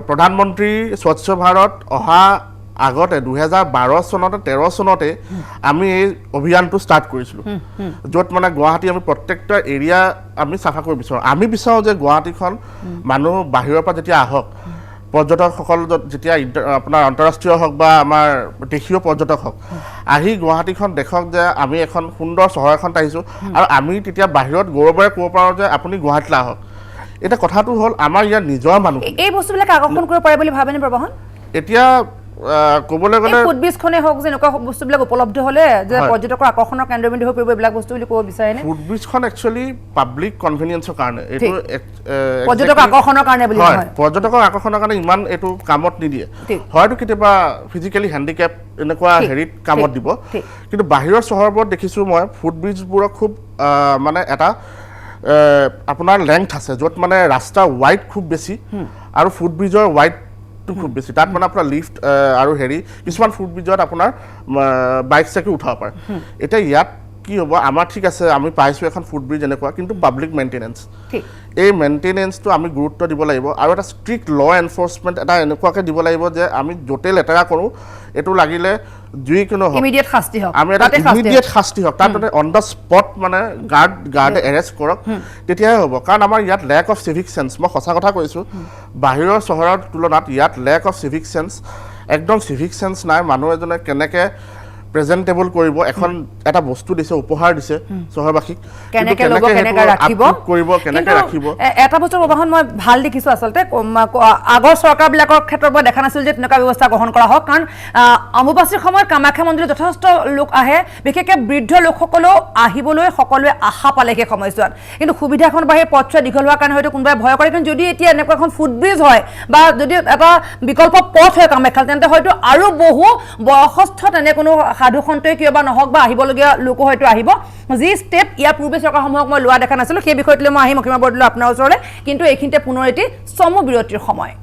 প্ৰধানমন্ত্ৰী স্বচ্ছ ভাৰত অহা আগতে 2012 চনতে 13 চনতে আমি এই অভিযানটো ষ্টাৰ্ট কৰিছিলোঁ য'ত মানে গুৱাহাটী আমি প্ৰত্যেকটা এৰিয়া আমি চাফা কৰিব বিচাৰোঁ আমি বিচাৰোঁ যে গুৱাহাটীখন মানুহ বাহিৰৰ পৰা যেতিয়া আহক পৰ্যটকসকল যেতিয়া আপোনাৰ আন্তঃৰাষ্ট্ৰীয় হওক বা আমাৰ দেশীয় পৰ্যটক হওক আহি গুৱাহাটীখন দেখক যে আমি এখন সুন্দৰ চহৰ এখনত আহিছোঁ আৰু আমি তেতিয়া বাহিৰত গৌৰৱেৰে ক'ব পাৰোঁ যে আপুনি গুৱাহাটীলৈ আহক এতিয়া কথাটো হ'ল আমাৰ ইয়াৰ নিজৰ মানুহ এই বস্তুবিলাক আকৰ্ষণ কৰিব পাৰে বুলি ভাবেনে প্ৰবাহন এতিয়া ক'বলৈ গ'লে ফুটব্ৰিজখনে হওক যে এনেকুৱা বস্তুবিলাক উপলব্ধ হ'লে যে পৰ্যটকৰ আকৰ্ষণৰ কেন্দ্ৰবিন্দু হৈ পৰিব এইবিলাক বস্তু বুলি ক'ব বিচাৰেনে ফুটব্ৰিজখন একচুৱেলি পাব্লিক কনভেনিয়েন্সৰ কাৰণে এইটো পৰ্যটকৰ আকৰ্ষণৰ কাৰণে বুলি নহয় পৰ্যটকৰ আকৰ্ষণৰ কাৰণে ইমান এইটো কামত নিদিয়ে হয়তো কেতিয়াবা ফিজিকেলি হেণ্ডিকেপ এনেকুৱা হেৰিত কামত দিব কিন্তু বাহিৰৰ চহৰবোৰত দেখিছোঁ মই ফুটব্ৰিজবোৰক খুব মানে এটা আপোনাৰ লেংথ আছে য'ত মানে ৰাস্তা ৱাইড খুব বেছি আৰু ফুটব্ৰিজৰ ৱাইডটো খুব বেছি তাত মানে আপোনাৰ লিফ্ট আৰু হেৰি কিছুমান ফুটব্ৰিজত আপোনাৰ বাইক চাইকেল উঠাব পাৰে এতিয়া ইয়াত কি হ'ব আমাৰ ঠিক আছে আমি পাইছোঁ এখন ফুটব্ৰিজ এনেকুৱা কিন্তু পাব্লিক মেইনটেনেন্স এই মেইনটেনেন্সটো আমি গুৰুত্ব দিব লাগিব আৰু এটা ষ্ট্ৰিক্ট ল এনফৰ্চমেণ্ট এটা এনেকুৱাকৈ দিব লাগিব যে আমি য'তে লেতেৰা কৰোঁ এইটো লাগিলে যিকোনো ইমিডিয়েট শাস্তি হওক আমি এটা ইমিডিয়েট শাস্তি হওক তাত অন দ্য স্পট মানে গাৰ্ডে এৰেষ্ট কৰক তেতিয়াহে হ'ব কাৰণ আমাৰ ইয়াত লেক অফ চিভিক চেন্স মই সঁচা কথা কৈছোঁ বাহিৰৰ চহৰৰ তুলনাত ইয়াত লেক অফ চিভিক চেন্স একদম চিভিক চেন্স নাই মানুহ এজনে কেনেকৈ প্ৰেজেন্টেবল কৰিব এখন এটা বস্তু দিছে উপহাৰ দিছে চহৰবাসীক কেনেকৈ ৰাখিব এটা বস্তুৰ উদাহৰণ মই ভাল দেখিছোঁ আচলতে আগৰ চৰকাৰবিলাকৰ ক্ষেত্ৰত মই দেখা নাছিলোঁ যে তেনেকুৱা ব্যৱস্থা গ্ৰহণ কৰা হওক কাৰণ অম্বুবাচীৰ সময়ত কামাখ্যা মন্দিৰত যথেষ্ট লোক আহে বিশেষকৈ বৃদ্ধ লোকসকলেও আহিবলৈ সকলোৱে আশা পালে সেই সময়ছোৱাত কিন্তু সুবিধাখন বা সেই পথছোৱা দীঘল হোৱাৰ কাৰণে হয়তো কোনোবাই ভয় কৰে কিন্তু যদি এতিয়া এনেকুৱা এখন ফুটব্ৰিজ হয় বা যদি এটা বিকল্প পথ হয় কামাখ্যাত তেন্তে হয়তো আৰু বহু বয়সস্থ তেনে কোনো সাধু সন্তই কিয় বা নহওক বা আহিবলগীয়া লোকো হয়তো আহিব যি ষ্টেপ ইয়াৰ পূৰ্বে চৰকাৰসমূহক মই লোৱা দেখা নাছিলোঁ সেই বিষয়টোলৈ মই আহিম অসীমা বৰদলৈ আপোনাৰ ওচৰলৈ কিন্তু এইখিনিতে পুনৰ এটি চমু বিৰতিৰ সময়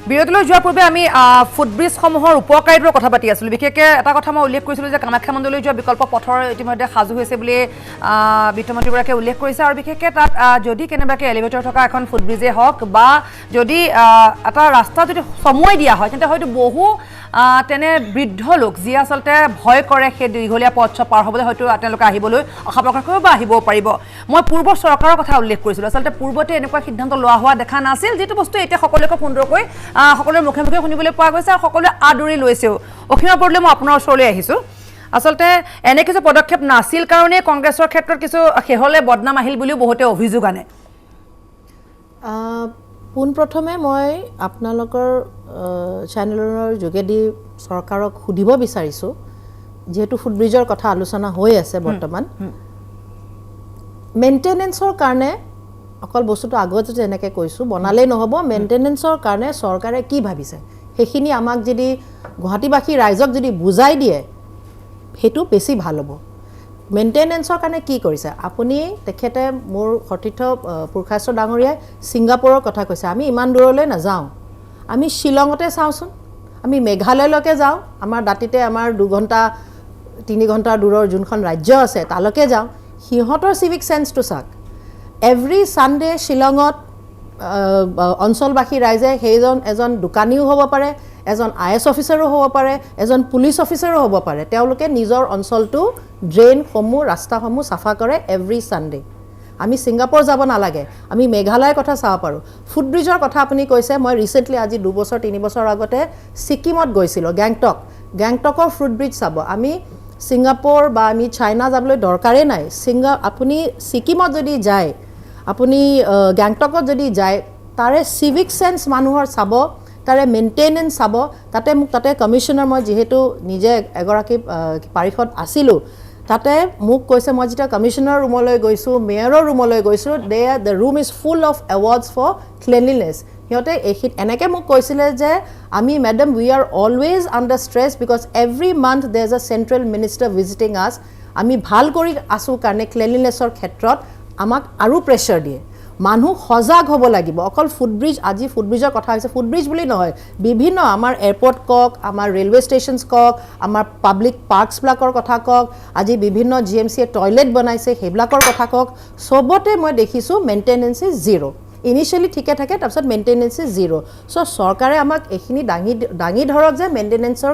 বিৰতিলৈ যোৱাৰ পূৰ্বে আমি ফুটব্ৰিজসমূহৰ উপকাৰিতাৰ কথা পাতি আছিলোঁ বিশেষকৈ এটা কথা মই উল্লেখ কৰিছিলোঁ যে কামাখ্যা মন্দিৰলৈ যোৱা বিকল্প পথৰ ইতিমধ্যে সাজু হৈছে বুলি বিত্তমন্ত্ৰীগৰাকীয়ে উল্লেখ কৰিছে আৰু বিশেষকৈ তাত যদি কেনেবাকৈ এলিভেটৰ থকা এখন ফুটব্ৰিজেই হওক বা যদি এটা ৰাস্তা যদি চমুৱাই দিয়া হয় তেন্তে হয়তো বহু তেনে বৃদ্ধ লোক যিয়ে আচলতে ভয় কৰে সেই দীঘলীয়া পথছোৱা পাৰ হ'বলৈ হয়তো তেওঁলোকে আহিবলৈ আশা প্ৰকাশ কৰিব বা আহিবও পাৰিব মই পূৰ্বৰ চৰকাৰৰ কথা উল্লেখ কৰিছিলোঁ আচলতে পূৰ্বতে এনেকুৱা সিদ্ধান্ত লোৱা হোৱা দেখা নাছিল যিটো বস্তু এতিয়া সকলোকে সুন্দৰকৈ সকলোৰে মুখে মুখে শুনিবলৈ পোৱা গৈছে আৰু সকলোৱে আদৰি লৈছেও অসীমা বৰদলৈ মই আপোনাৰ ওচৰলৈ আহিছোঁ আচলতে এনে কিছু পদক্ষেপ নাছিল কাৰণে কংগ্ৰেছৰ ক্ষেত্ৰত কিছু শেহলে বদনাম আহিল বুলিও বহুতে অভিযোগ আনে পোনপ্ৰথমে মই আপোনালোকৰ চেনেলৰ যোগেদি চৰকাৰক সুধিব বিচাৰিছোঁ যিহেতু ফুটব্ৰিজৰ কথা আলোচনা হৈ আছে বৰ্তমান মেইনটেনেন্সৰ কাৰণে অকল বস্তুটো আগতে যেনেকৈ কৈছোঁ বনালেই নহ'ব মেইনটেনেন্সৰ কাৰণে চৰকাৰে কি ভাবিছে সেইখিনি আমাক যদি গুৱাহাটীবাসী ৰাইজক যদি বুজাই দিয়ে সেইটো বেছি ভাল হ'ব মেইনটেনেন্সৰ কাৰণে কি কৰিছে আপুনি তেখেতে মোৰ সতীৰ্থ পুৰখাশ্বৰ ডাঙৰীয়াই ছিংগাপুৰৰ কথা কৈছে আমি ইমান দূৰলৈ নাযাওঁ আমি শ্বিলঙতে চাওঁচোন আমি মেঘালয়লৈকে যাওঁ আমাৰ দাঁতিতে আমাৰ 2 ঘণ্টা 3 ঘণ্টা দূৰৰ যোনখন ৰাজ্য আছে তালৈকে যাওঁ সিহঁতৰ চিভিক চেন্সটো চাওক এভৰি ছানডে শ্বিলঙত অঞ্চলবাসী ৰাইজে সেইজন এজন দোকানীও হ'ব পাৰে এজন IS অফিচাৰো হ'ব পাৰে এজন পুলিচ অফিচাৰো হ'ব পাৰে তেওঁলোকে নিজৰ অঞ্চলটো ড্ৰেইনসমূহ ৰাস্তাসমূহ চাফা কৰে এভৰি ছানডে আমি ছিংগাপুৰ যাব নালাগে আমি মেঘালয়ৰ কথা চাব পাৰোঁ ফুটব্ৰিজৰ কথা আপুনি কৈছে মই ৰিচেণ্টলি আজি 2 বছৰ 3 বছৰ আগতে ছিকিমত গৈছিলোঁ গেংটকৰ ফুটব্ৰিজ চাব আমি ছিংগাপুৰ বা আমি চাইনা যাবলৈ দৰকাৰেই নাই আপুনি ছিকিমত যদি যায় আপুনি গেংটকত যদি যায় তাৰে চিভিক চেন্স মানুহৰ চাব তাৰে মেইনটেনেন্স চাব তাতে কমিশ্যনাৰ মই যিহেতু নিজে এগৰাকী পাৰিষদ আছিলোঁ তাতে মোক কৈছে মই যেতিয়া কমিশ্যনাৰ ৰুমলৈ গৈছোঁ মেয়ৰৰ ৰুমলৈ গৈছোঁ the room is full of awards for cleanliness সিহঁতে এনেকৈ মোক কৈছিলে যে আমি madam we are always under stress because every month there is a central minister visiting us আমি ভাল কৰি আছোঁ কাৰণে ক্লিনলিনেছৰ ক্ষেত্ৰত আমাক আৰু প্ৰেছাৰ দিয়ে মানুহ সজাগ হ'ব লাগিব অকল ফুটব্ৰিজ আজি ফুটব্ৰিজৰ কথা হৈছে ফুটব্ৰিজ বুলি নহয় বিভিন্ন আমাৰ এয়াৰপৰ্ট কওক আমাৰ ৰেলৱে ষ্টেচনছ কওক আমাৰ পাব্লিক পাৰ্কছবিলাকৰ কথা কওক আজি বিভিন্ন GMCয়ে টয়লেট বনাইছে সেইবিলাকৰ কথা কওক চবতে মই দেখিছোঁ মেইনটেনেন্স ইজ জিৰ' ইনিচিয়েলি ঠিকে থাকে তাৰপিছত মেইনটেনেন্স ইজ জিৰ' চ' চৰকাৰে আমাক এইখিনি দাঙি ধৰক যে মেইনটেনেন্সৰ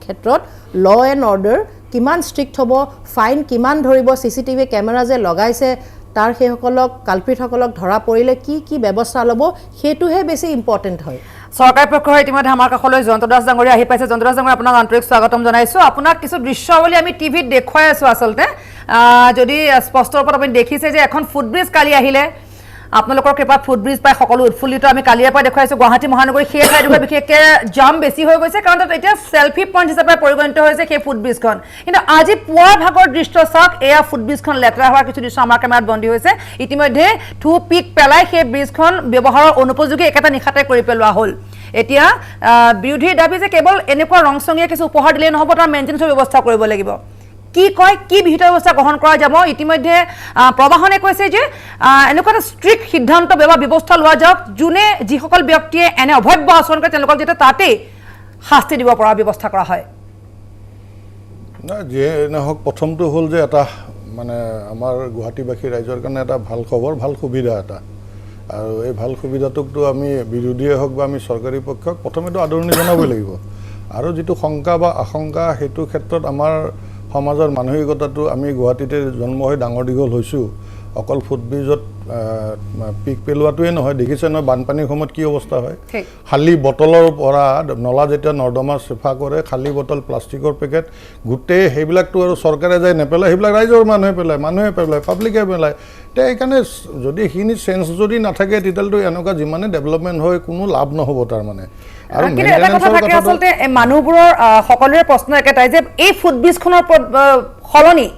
ক্ষেত্ৰত ল এণ্ড অৰ্ডাৰ কিমান ষ্ট্ৰিক্ট হ'ব ফাইন কিমান ধৰিব CCTV কেমেৰা যে লগাইছে তাৰ সেইসকলক কালপ্ৰিটসকলক ধৰা পৰিলে কি ব্যৱস্থা ল'ব সেইটোহে বেছি ইম্পৰ্টেণ্ট হয় চৰকাৰী পক্ষৰ ইতিমধ্যে আমাৰ কাষলৈ জয়ন্ত দাস ডাঙৰীয়া আহি পাইছে জয়ন্ত দাস ডাঙৰীয়া আপোনাক আন্তৰিক স্বাগতম জনাইছোঁ আপোনাক কিছু দৃশ্যাৱলী আমি টিভিত দেখুৱাই আছোঁ আচলতে যদি স্পষ্ট ৰূপত আপুনি দেখিছে যে এখন ফুটব্ৰিজ কালি আহিলে আপোনালোকৰ কৃপাত ফুটব্ৰিজ পাই সকলো উৎফুল্লিত আমি কালিৰ পৰা দেখুৱাইছো গুৱাহাটী মহানগৰী সেই ঠাইডোখৰ বিশেষকৈ জাম বেছি হৈ গৈছে কাৰণ তাত এতিয়া সেলফি পইণ্ট হিচাপে পৰিগণিত হৈছে সেই ফুটব্ৰিজখন কিন্তু আজি পুৱাৰ ভাগৰ দৃশ্য চাওক এয়া ফুটব্ৰিজখন লেতেৰা হোৱাৰ কিছু দৃশ্য আমাৰ কেমেৰাত বন্দী হৈছে ইতিমধ্যে থু পিক পেলাই সেই ব্ৰিজখন ব্যৱহাৰৰ অনুপযোগী একেটা নিশাতে কৰি পেলোৱা হ'ল এতিয়া বিৰোধীৰ দাবী যে কেৱল এনেকুৱা ৰংচঙীয়া কিছু উপহাৰ দিলে নহ'ব তাৰ মেইনটেনেন্সৰ ব্যৱস্থা কৰিব লাগিব কি কয় কি বিহিত ব্যৱস্থা গ্ৰহণ কৰা যাব ইতিমধ্যে প্ৰবাহনে কৈছে যে এনেকুৱা এটা ষ্ট্ৰিক্ট সিদ্ধান্ত ব্যৱস্থা লোৱা যাওক যোনে যিসকল ব্যক্তিয়ে এনে অভব্য আচৰণ কৰে তেওঁলোকক যেতিয়া তাতেই শাস্তি দিব পৰা ব্যৱস্থা কৰা হয় না যিয়ে নহওক প্ৰথমটো হ'ল যে এটা মানে আমাৰ গুৱাহাটীবাসী ৰাইজৰ কাৰণে এটা ভাল খবৰ ভাল সুবিধা এটা আৰু এই ভাল সুবিধাটোকতো আমি বিৰোধীয়ে হওক বা আমি চৰকাৰী পক্ষক প্ৰথমেতো আদৰণি জনাবই লাগিব আৰু যিটো শংকা বা আশংকা সেইটো ক্ষেত্ৰত আমাৰ সমাজৰ মানসিকতাটো আমি গুৱাহাটীতে জন্ম হৈ ডাঙৰ দীঘল হৈছোঁ অকল ফুটব্ৰিজত পিক পেলোৱাটোৱে নহয় দেখিছে নহয় বানপানীৰ সময়ত কি অৱস্থা হয় খালী বটলৰ পৰা নলা যেতিয়া নৰ্দমা চাফা কৰে খালী বটল প্লাষ্টিকৰ পেকেট গোটেই সেইবিলাকতো আৰু চৰকাৰে যায় নেপেলায় সেইবিলাক ৰাইজৰ মানুহে পেলায় পাব্লিকে পেলায় তে সেইকাৰণে যদি সেইখিনি চেঞ্চ যদি নাথাকে তেতিয়াহ'লেতো এনেকুৱা যিমানে ডেভেলপমেণ্ট হয় কোনো লাভ নহ'ব তাৰমানে আৰু আচলতে মানুহবোৰৰ সকলোৰে প্ৰশ্ন একেটাই যে এই ফুটব্ৰিজখনৰ সলনি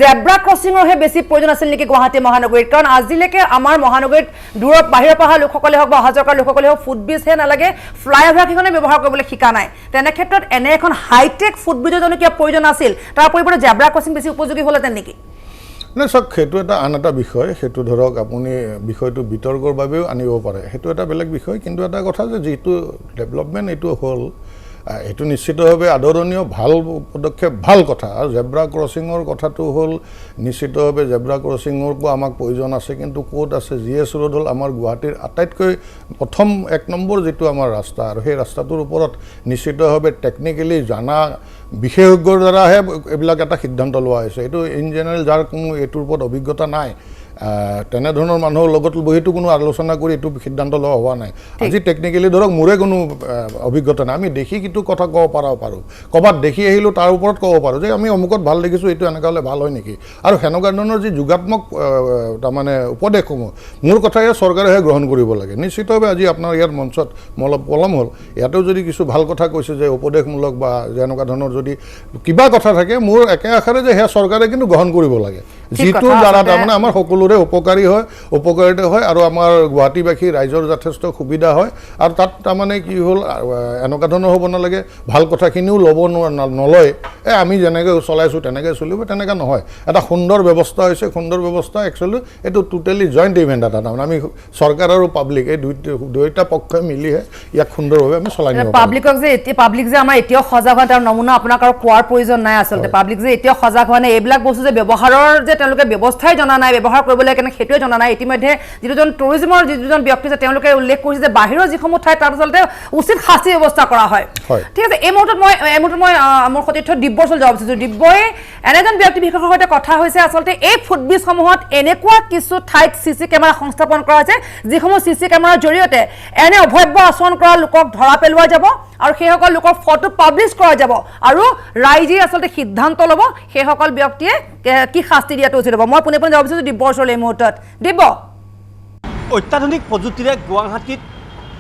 জেব্ৰা ক্ৰছিঙৰহে বেছি প্ৰয়োজন আছিল নেকি গুৱাহাটী মহানগৰীত কাৰণ আজিলৈকে আমাৰ মহানগৰীত দূৰৰ বাহিৰৰ পৰা লোকসকলে হওক বা অহা যোৱা কৰা লোকসকলে হওক ফুটব্ৰিজহে নালাগে ফ্লাইঅভাৰকেইখনে ব্যৱহাৰ কৰিবলৈ শিকা নাই তেনে ক্ষেত্ৰত এনে এখন হাইটেক ফুটব্ৰিজৰ জানো কিবা প্ৰয়োজন আছিল তাৰ পৰিৱৰ্তে জেব্ৰা ক্ৰছিং বেছি উপযোগী হ'লহেঁতেন নেকি নাই চাওক সেইটো এটা আন এটা বিষয় সেইটো ধৰক আপুনি বিষয়টো বিতৰ্কৰ বাবেও আনিব পাৰে সেইটো এটা বেলেগ বিষয় কিন্তু এটা কথা যে যিটো ডেভেলপমেণ্ট এইটো হ'ল এইটো নিশ্চিতভাৱে আদৰণীয় ভাল পদক্ষেপ ভাল কথা আৰু জেব্ৰা ক্ৰছিঙৰ কথাটো হ'ল নিশ্চিতভাৱে জেব্ৰা ক্ৰছিঙৰকো আমাক প্ৰয়োজন আছে কিন্তু ক'ত আছে GS ৰোড হ'ল আমাৰ গুৱাহাটীৰ আটাইতকৈ প্ৰথম 1 নম্বৰ যিটো আমাৰ ৰাস্তা আৰু সেই ৰাস্তাটোৰ ওপৰত নিশ্চিতভাৱে টেকনিকেলি জানা বিশেষজ্ঞৰ দ্বাৰাহে এইবিলাক এটা সিদ্ধান্ত লোৱা হৈছে এইটো ইন জেনেৰেল যাৰ কোনো এইটোৰ ওপৰত অভিজ্ঞতা নাই তেনেধৰণৰ মানুহৰ লগত বহিতো কোনো আলোচনা কৰি এইটো সিদ্ধান্ত লোৱা হোৱা নাই আজি টেকনিকেলি ধৰক মোৰে কোনো অভিজ্ঞতা নাই আমি দেখি কিটো কথা ক'ব পাৰোঁ ক'ৰবাত দেখি আহিলোঁ তাৰ ওপৰত ক'ব পাৰোঁ যে আমি অমুকত ভাল দেখিছোঁ এইটো এনেকুৱা হ'লে ভাল হয় নেকি আৰু সেনেকুৱা ধৰণৰ যি যোগাত্মক তাৰমানে উপদেশসমূহ মোৰ কথাই চৰকাৰেহে গ্ৰহণ কৰিব লাগে নিশ্চিতভাৱে আজি আপোনাৰ ইয়াৰ মঞ্চত অলপ পলম হ'ল ইয়াতেও যদি কিছু ভাল কথা কৈছে যে উপদেশমূলক বা যেনেকুৱা ধৰণৰ যদি কিবা কথা থাকে মোৰ একে আশাৰে যে সেয়া চৰকাৰে কিন্তু গ্ৰহণ কৰিব লাগে যিটোৰ দ্বাৰা তাৰমানে আমাৰ সকলোৰে উপকাৰিতা হয় আৰু আমাৰ গুৱাহাটীবাসী ৰাইজৰ যথেষ্ট সুবিধা হয় আৰু তাত তাৰমানে কি হ'ল এনেকুৱা ধৰণৰ হ'ব নালাগে ভাল কথাখিনিও ল'ব নলয় আমি যেনেকৈ চলাইছোঁ তেনেকৈ চলিব তেনেকৈ নহয় এটা সুন্দৰ ব্যৱস্থা হৈছে সুন্দৰ ব্যৱস্থা একচুৱেলি এইটো টোটেলি জইণ্ট ইভেণ্ট এটা তাৰমানে আমি চৰকাৰ আৰু পাব্লিক এই দুয়োটা পক্ষই মিলিহে ইয়াক সুন্দৰভাৱে আমি চলাই নিব পাব্লিক যে আমাৰ এতিয়াও সজাগ হোৱা তাৰ নমুনা আপোনাক আৰু কোৱাৰ প্ৰয়োজন নাই আচলতে পাব্লিক যে এতিয়াও সজাগ হোৱা নাই এইবিলাক বস্তু যে ব্যৱহাৰৰ যে তেওঁলোকে ব্যৱস্থাই জনা নাই ব্যৱহাৰ কৰিবলৈ কেনে সেইটোৱে জনা নাই ইতিমধ্যে যিজন টুৰিজমৰ যিজন ব্যক্তি আছে তেওঁলোকে উল্লেখ কৰিছে যে বাহিৰৰ যিসমূহ ঠাই তাত আচলতে উচিত শাস্তি ব্যৱস্থা কৰা হয় ঠিক আছে এই মুহূৰ্তত মই মোৰ সতীৰ্থ দিব্যৰ ওচৰত যাব বিচাৰিছোঁ দিব্যই এনেজন ব্যক্তি বিশেষৰ সৈতে কথা হৈছে আচলতে এই ফুটব্ৰিজসমূহত এনেকুৱা কিছু ঠাইত CC কেমেৰা সংস্থাপন কৰা হৈছে যিসমূহ CC কেমেৰাৰ জৰিয়তে এনে অভব্য আচৰণ কৰা লোকক ধৰা পেলোৱা যাব আৰু সেইসকল লোকৰ ফটো পাব্লিছ কৰা যাব আৰু ৰাইজে আচলতে সিদ্ধান্ত ল'ব সেইসকল ব্যক্তিয়ে কি শাস্তি দিয়াটো উচিত হ'ব মই পোনে যাব বিচাৰিছোঁ দিব্যৰ ওচৰলৈ এই মুহূৰ্তত দিব্য অত্যাধুনিক প্ৰযুক্তিৰে গুৱাহাটীত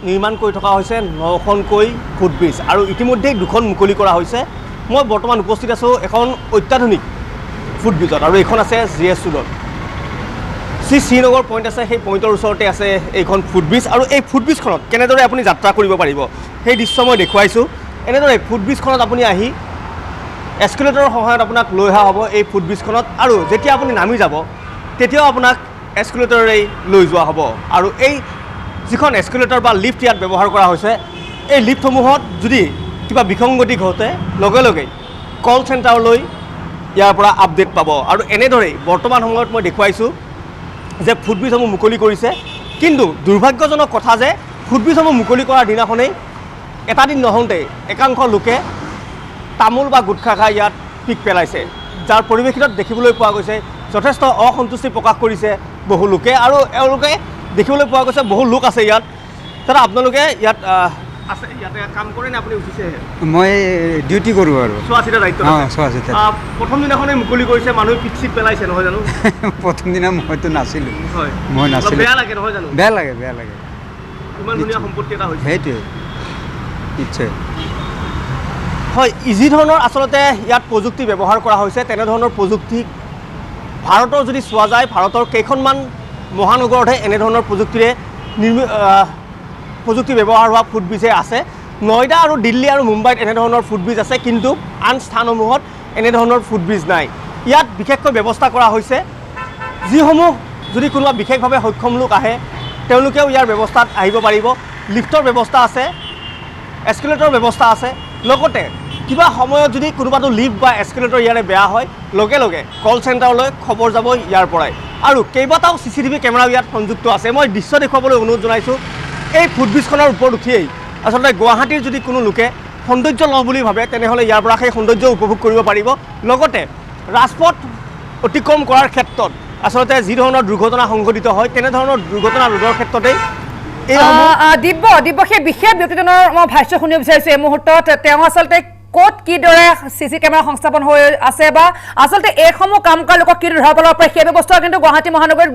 নিৰ্মাণ কৰি থকা হৈছে 9খনকৈ ফুটব্ৰিজ আৰু ইতিমধ্যে 2খন মুকলি কৰা হৈছে মই বৰ্তমান উপস্থিত আছোঁ এখন অত্যাধুনিক ফুটব্ৰিজত আৰু এইখন আছে GS ৰোডত শ্ৰীনগৰ পইণ্ট আছে সেই পইণ্টৰ ওচৰতে আছে এইখন ফুটব্ৰিজ আৰু এই ফুটব্ৰিজখনত কেনেদৰে আপুনি যাত্ৰা কৰিব পাৰিব সেই দৃশ্য মই দেখুৱাইছোঁ এনেদৰে ফুটব্ৰিজখনত আপুনি আহি এস্কেলেটৰৰ সহায়ত আপোনাক লৈ অহা হ'ব এই ফুটব্ৰিজখনত আৰু যেতিয়া আপুনি নামি যাব তেতিয়াও আপোনাক এস্কেলেটৰেই লৈ যোৱা হ'ব আৰু এই যিখন এস্কেলেটৰ বা লিফ্ট ইয়াত ব্যৱহাৰ কৰা হৈছে এই লিফ্টসমূহত যদি কিবা বিসংগতি ঘটে লগে লগে কল চেণ্টাৰলৈ ইয়াৰ পৰা আপডেট পাব আৰু এনেদৰেই বৰ্তমান সময়ত মই দেখুৱাইছোঁ যে ফুটব্ৰিজসমূহ মুকলি কৰিছে কিন্তু দুৰ্ভাগ্যজনক কথা যে ফুটব্ৰিজসমূহ মুকলি কৰাৰ দিনাখনেই এটা দিন নহওঁতেই একাংশ লোকে তামোল বা গুটখা খাই ইয়াত পিক পেলাইছে যাৰ পৰিৱেশিতত দেখিবলৈ পোৱা গৈছে যথেষ্ট অসন্তুষ্টি প্ৰকাশ কৰিছে বহু লোকে আৰু এওঁলোকে দেখিবলৈ পোৱা গৈছে বহু লোক আছে ইয়াত তাত আপোনালোকে ইয়াত আছে ইয়াতে কাম কৰে নে আপুনি উঠিছেহে মই ডিউটি কৰোঁ আৰু চোৱা চিতা দায়িত্ব চোৱা চিতা প্ৰথম দিনাখনে মুকলি কৰিছে মানুহ পিট পেলাইছে নহয় জানো প্ৰথম দিনা মইতো নাছিলোঁ হয় মই নাছিলোঁ বেয়া লাগে নহয় জানো বেয়া লাগে ইমান ধুনীয়া সম্পত্তি এটা হৈছে সেইটোৱে নিশ্চয় হয় যি ধৰণৰ আচলতে ইয়াত প্ৰযুক্তি ব্যৱহাৰ কৰা হৈছে তেনেধৰণৰ প্ৰযুক্তি ভাৰতৰ যদি চোৱা যায় ভাৰতৰ কেইখনমান মহানগৰতহে এনেধৰণৰ প্ৰযুক্তিৰে প্ৰযুক্তি ব্যৱহাৰ হোৱা ফুটব্ৰিজে আছে নয়ডা আৰু দিল্লী আৰু মুম্বাইত এনেধৰণৰ ফুটব্ৰিজ আছে কিন্তু আন স্থানসমূহত এনেধৰণৰ ফুটব্ৰিজ নাই ইয়াত বিশেষকৈ ব্যৱস্থা কৰা হৈছে যিসমূহ যদি কোনোবা বিশেষভাৱে সক্ষম লোক আহে তেওঁলোকেও ইয়াৰ ব্যৱস্থাত আহিব পাৰিব লিফ্টৰ ব্যৱস্থা আছে এস্কেলেটৰ ব্যৱস্থা আছে লগতে কিবা সময়ত যদি কোনোবাটো লিফ্ট বা এস্কেলেটৰ ইয়াৰে বেয়া হয় লগে লগে কল চেণ্টাৰলৈ খবৰ যাব ইয়াৰ পৰাই আৰু কেইবাটাও CCTV কেমেৰাও ইয়াত সংযুক্ত আছে মই দৃশ্য দেখুৱাবলৈ অনুৰোধ জনাইছোঁ এই ফুটব্ৰিজখনৰ ওপৰত উঠিয়েই আচলতে গুৱাহাটীৰ যদি কোনো লোকে সৌন্দৰ্য লওঁ বুলি ভাবে তেনেহ'লে ইয়াৰ পৰা সেই সৌন্দৰ্য উপভোগ কৰিব পাৰিব লগতে ৰাজপথ অতিক্ৰম কৰাৰ ক্ষেত্ৰত আচলতে যি ধৰণৰ দুৰ্ঘটনা সংঘটিত হয় তেনেধৰণৰ দুৰ্ঘটনা ৰোধৰ ক্ষেত্ৰতেই দিব্য সেই বিশেষ ব্যক্তিজনৰ মই ভাষ্য শুনিব বিচাৰিছোঁ এই মুহূৰ্তত তেওঁ আচলতে ক'ত কিদৰে CC কেমেৰা সংস্থাপন হৈ আছে বা আচলতে এইসমূহ কাম কৰা লোকক কি ধৰা পেলাব পাৰে সেই ব্যৱস্থা কিন্তু গুৱাহাটী মহানগৰীত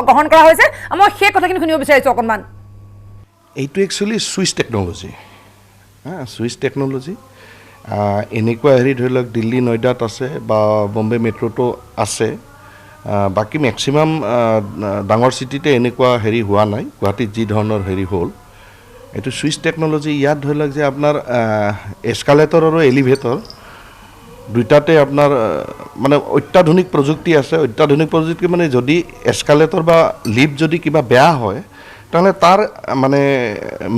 গ্ৰহণ কৰা হৈছে মই সেই কথাখিনি শুনিব বিচাৰিছোঁ অকণমান এইটো actually switch technology switch technology এনেকুৱা হেৰি ধৰি লওক দিল্লী নয়ডাত আছে বা বম্বে মেট্ৰ'টো আছে বাকী মেক্সিমাম ডাঙৰ চিটিতে এনেকুৱা হেৰি হোৱা নাই গুৱাহাটীত যি ধৰণৰ হেৰি হ'ল এইটো ছুইচ টেকন'লজি ইয়াত ধৰি লওক যে আপোনাৰ এস্কালেটৰ আৰু এলিভেটৰ দুইটাতে আপোনাৰ মানে অত্যাধুনিক প্ৰযুক্তি আছে অত্যাধুনিক প্ৰযুক্তি মানে যদি এস্কালেটৰ বা লিফ্ট যদি কিবা বেয়া হয় তেতিয়াহ'লে তাৰ মানে